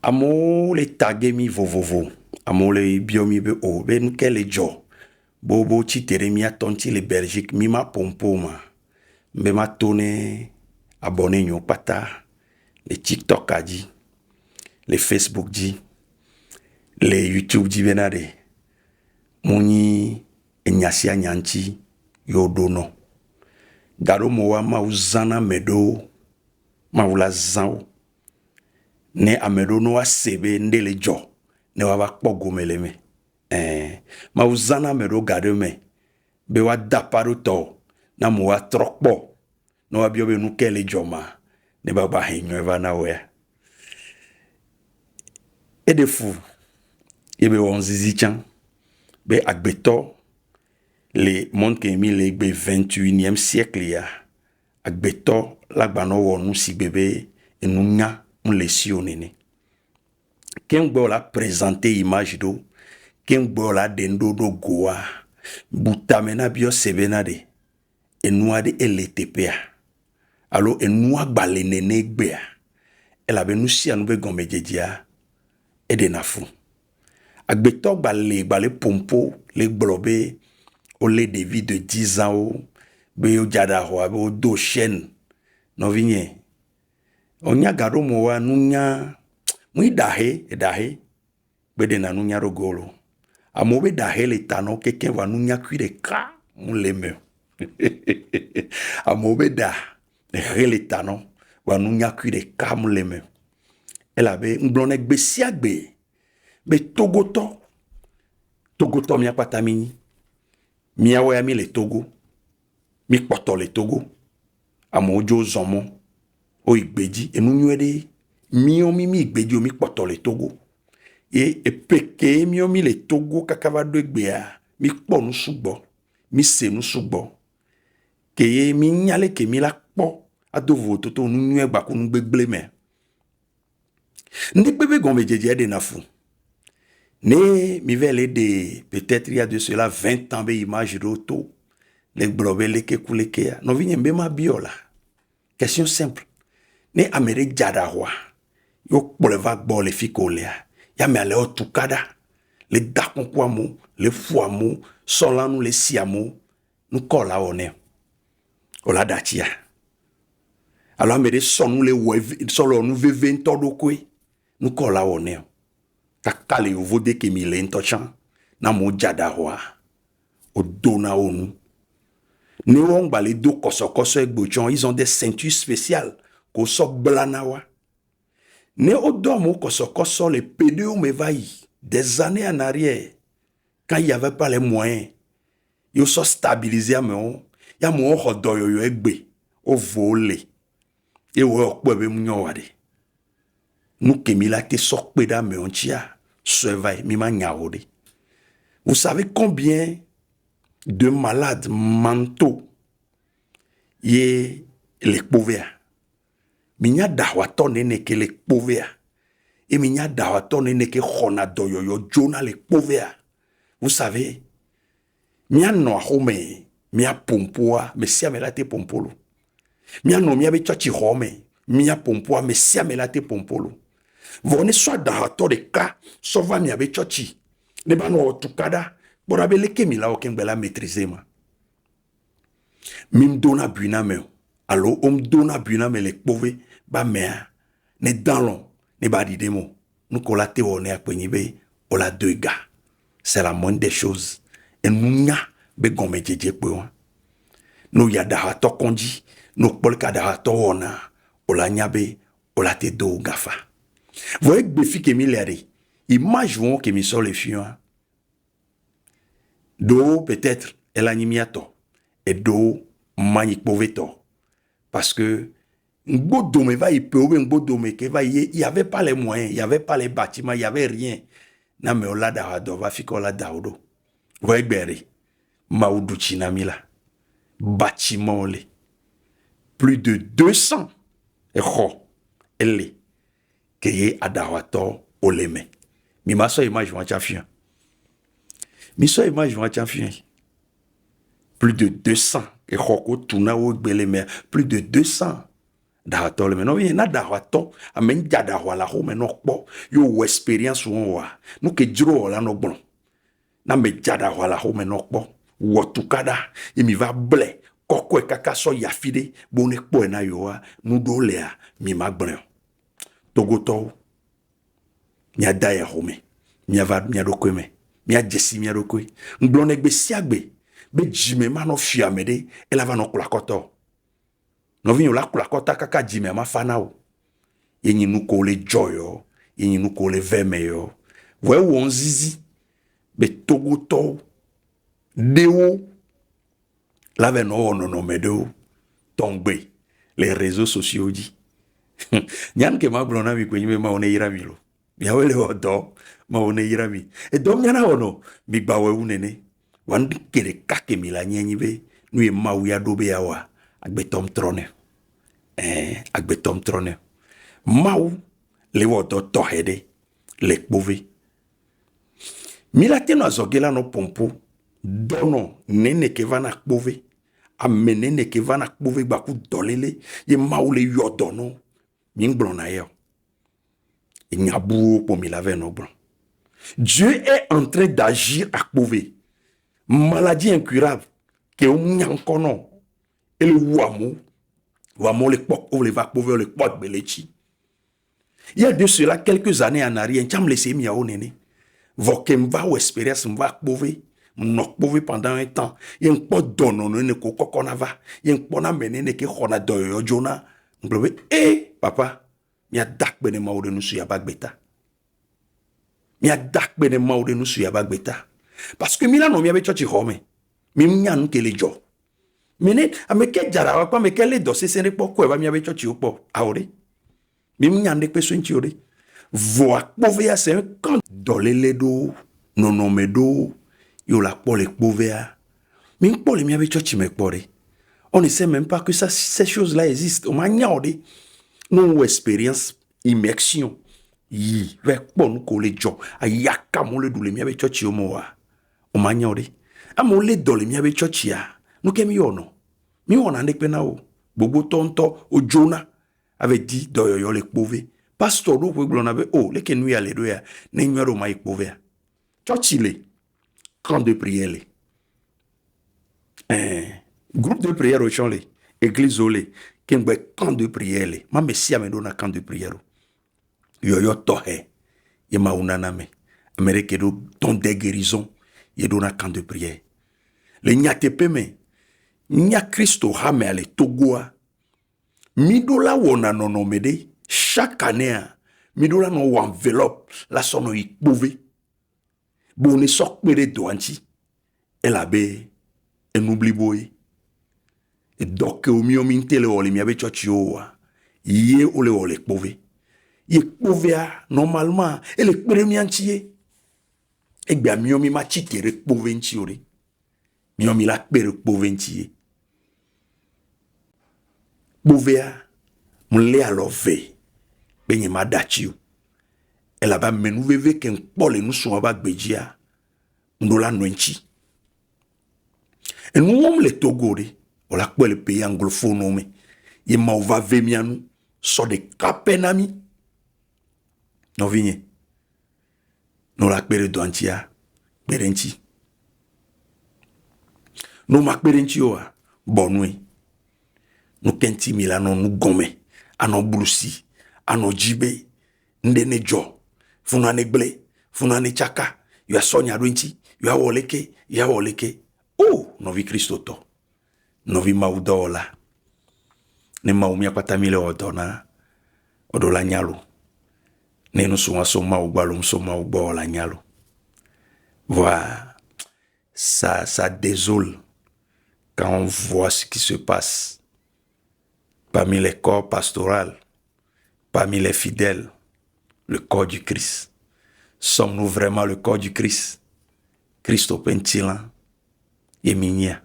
amo le tagemi vovovo amo le biomi be o ben kele jo bobo chitere mi atonti le Belgique mi ma pompoma me ma tone abonné nyo pata le TikTok a dit le Facebook dit le YouTube dit benade moni enyasia nyanchi yodono garo mowa mauzana medo maula zao ne amedo no asebe ndele jo ne wa kpogo meleme mauzana medo gado me be wa daparo to na mowa trokpo no wa biobe nu kele joma ne baba henyo eva na we e de fou yebe wonzizi chan be agbeto le monde qui mi le 21e siècle ya agbeto lagbano wonu si bébé enunya on le sionene ken gbo la présenter image do ken gbo la dendo do goa butamena bio sebenade enua de LTPA alors enua balenene gbea elle avait nous si anu be gomejedia et de nafu agbeto balé pompo les globé au lait de vie de 10 ans be o jada hoa be o do chaîne no vinye onya gado mo wa nunya mu dahe be de na nunya rogolo amo be dahe le tano quelqu'un va nunya cuire ka mu leme amo be da le tano va nunya cuire ka mu leme ela be ngblonek be siagbe be togoto mia patamini mia wa mi le Togo mi poto le Togo amo jo zomo o igbeji enu nyede mi igbeji o mi poto le Togo e peke mi le Togo kakava do egbea mi po nu sugbo mi se nu sugbo ke mi nyale ke mi la po adovo toto nu nyu egba ku nu gbegble me ndi bebe gombe jeje de na fu ne mi vele de peut-être il y a de cela 20 ans be image roto les blobele ke kuleke no vinye mbema biola question simple ne amere jadawa yo poleva gbo le fikolea ya me ale otukada le dakonkwamu le fuamu solanu le siamu nu kola one ola dachia alors amere sonu le solo nu veve ntodo kwe nu kola one kakale ovo de ke mi le ntochan na mo jadawa o dona onu ni won gba le do kosokoso egbochon ils ont des ceintures spéciales ko so blanawa ne odomo kosokoso le pédéo me vailli des années en arrière quand il y avait pas les moyens yo so stabiliser me ya mo hodoyo yo egbe o volé e wo pebe munyo wade nous kemila te sokpe da me ontia surveille mi ma nyaode. Vous savez combien de malades mentaux y les pauvres minya dawato nene ke les pauvres et minya dawato nene ke khona doyo yo jona les pauvres. Vous savez miya no home miya pompoa me siamela te pompolo miya no miya be chachi home miya pompoa me siamela te pompolo. Vous ne soit dawato de ka sova miya be chachi ne ba no tukada bora be leke mi la oken bela maîtriser ma mim dona buina me allo dona buina me les pauvres ba mea ne dalon ne ba di demo nous colate on a penibe o la deux gars c'est la moindre des choses et nous nya be gomé jeje pe won nous ya dawato konji nous pol ka dawato ona o la nyabe o la te do gafa. Vous voyez que Befi Kemilere, image vont que mi sont les filles. Do peut-être elle animiato et do manique poveto parce que Ngodo me va il peut Ngodo me que va il y avait pas les moyens, il y avait pas les bâtiments, il y avait rien. Na me ola da do va fikola daodo. Vous voyez beri Maoudou Chinamila bâtiment le plus de 200 et elle que adawato oleme. Mi ma so image vont chafien. Mi so image vont chafien. Plus de 200 et khoko tuna o gbeleme plus de 200 dawato oleme. No na dawato amen jadawa la ho me no kpo yo experience won wa. No ke jiro la no gbon. Na me jadawa la ho me no kpo. Wo tukada e mi va ble koko e kaka so yafide bonek po na yo wa nu do lea mi magbon. Togoto nya daya home nya va nya dokweme nya jesi nya dokwe ngblone gbe siagbe be jime ma no fiamede e la va no klakoto no vinyo la klakota kaka jime ma fanao yenyi nu ko le joyo yenyi nu ko le vemeyo we won zizi be togoto dewo la ve no medo tombe les réseaux sociaux dit nyan ke ma blona mi kwenye ma one yirami lo ya wele odo ma one yirami e dom nyana ono mi gbawe unene wan kere kake mi la nyenyi be nu e ma wu ya do be ya wa agbetom trone mau le wodo to hede le kpove mi la teno azogela no pompo dono nene ke vana kpove amenene ke vana kpove ba ku dolele ye mau le yodono Dieu est en train d'agir à Kpove. Maladie incurable. Que on y a encore non. et le wamo le pok, ou le va pouvoir le pok belechi. Il y a de cela quelques années en arrière, j'aime laisser mi au nene. Vokem va ou expérience m'va pouvoir, m'nok pouvoir pendant un temps. Il y a un pot donno ne ko kokona va. Il y a un pot na menene ke khona doyo jona. M'globe, papa, mi a dak bene ma ou de nous suya bag beta. Mi a dak bene ma ou de nous suya bag beta. Parce que Milan, mi avait chochi home. Mi m'nyan ke le jo. Mene, ameke jara wa pa meke le dosi sene po ko eva mi avait chochi opo. Aore. Mi m'nyan de pe swinchi ore. Voa povea c'est un camp dolele do, nonome do, yo la pole povea. Mi m'pole mi avait chochi me pore. On ne sait même pas que ça, ces choses-là existent. On m'a nyaude. Nous expérience, immersion. Yi, avec bon collège, ayaka mon le doule mi avec chochi omoa. On m'a nyaude. Amo le dole mi avec chochi ya. Nous kemi yono. Mi wona ndek penao. Bobo tonto o Jonah avait dit doyo le pove. Pastor do kwe glon avait le ken wi ale do ya. Ne nyoro ma pove. Chochi le. Camp de prière le. Groupe de prière au champ, église au lait, qui est un camp de prière. Ma messia me donne un camp de prière. Yo tohe, ye ma unaname. Amérique do don des guérisons, ye donne un camp de prière. Le nyate peme, nya Christo hame ale togoa. Midola wona nonomede, chaque année, midola no enveloppe, la sono y pouvé. Boni sok mede doanchi, elle abe, et n'oublie boy. Et donc, au mieux, le ole mi avait chochi oa. Ye ole ole pove. Ye pove normalement, et le premier entier. Et bien, mieux mi ma chitere pove nchiore. Mieux mi la pere pove nchiye. Pove m'le alove. Benye ma dachi. Et là-bas, men nous veve ken pole nous son abak bejia. M'dola nwenchi. Et nous on le togore. On la le pays anglophone, mais il m'a va vemianou, so de kapenami. Non vigne. Nous la pere doantia, berenti. Nous ma berenti oa, bonwe. Nous kenti milano nous gome, ano brousi, ano jibe, ndene jo, funane ble, funane chaka, ya sonya dointi, ya woleke. Oh, novi Christo to. Novi maudola. Ne maumia patamile odona. Odola nyalo. Ne no suma soma ubalum soma ubola nyalo. Voilà. Ça désole quand on voit ce qui se passe parmi les corps pastoraux, parmi les fidèles, le corps du Christ. Sommes-nous vraiment le corps du Christ? Christo Pentilan et Minia.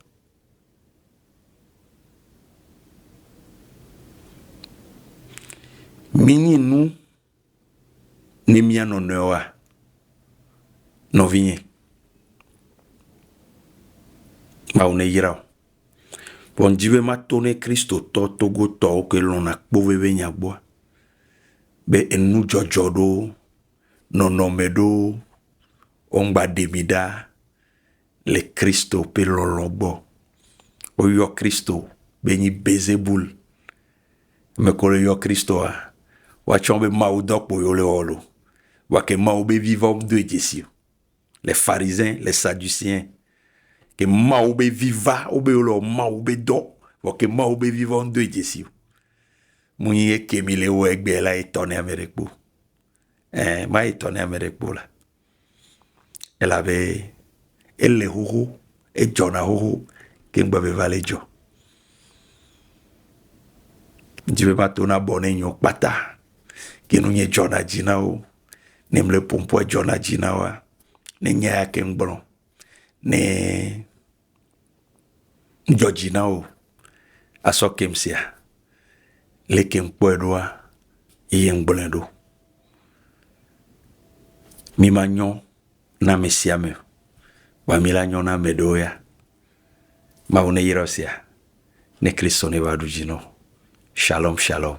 Mini nous ne mia no noa no vinye ma une yira bon diwe ma tone Christo to togo to que l'on a pove nya bo be enu jojodo no medo ongba demida le Christo pe lolobo o yo Christo beni bezebul me ko yo Christo a wachombe maudok pour yole olo. Wake maube vivant de Jésus. Les pharisiens, les sadduciens. Que maube viva, obe olo maube do. Wake maube vivant de Jésus. Mounye kemile ou egbe la étonné Amérique pour. Ma étonné Amérique pour là. Elle avait, elle le hoho, et Jonah hoho, kembe vale jo. Dieu va tourner bonne nyo pata. Que nous y Jonah Jinao, nem le pompo Jonah Jinawa, ne nya ken blon, ne Jojinao, aso kemsia, le ken poedoa, yen blendo. Mi magnon na mesiame, wa milanyon na medoya, ma une yirosia, ne Christo ne va du jino. Shalom, shalom.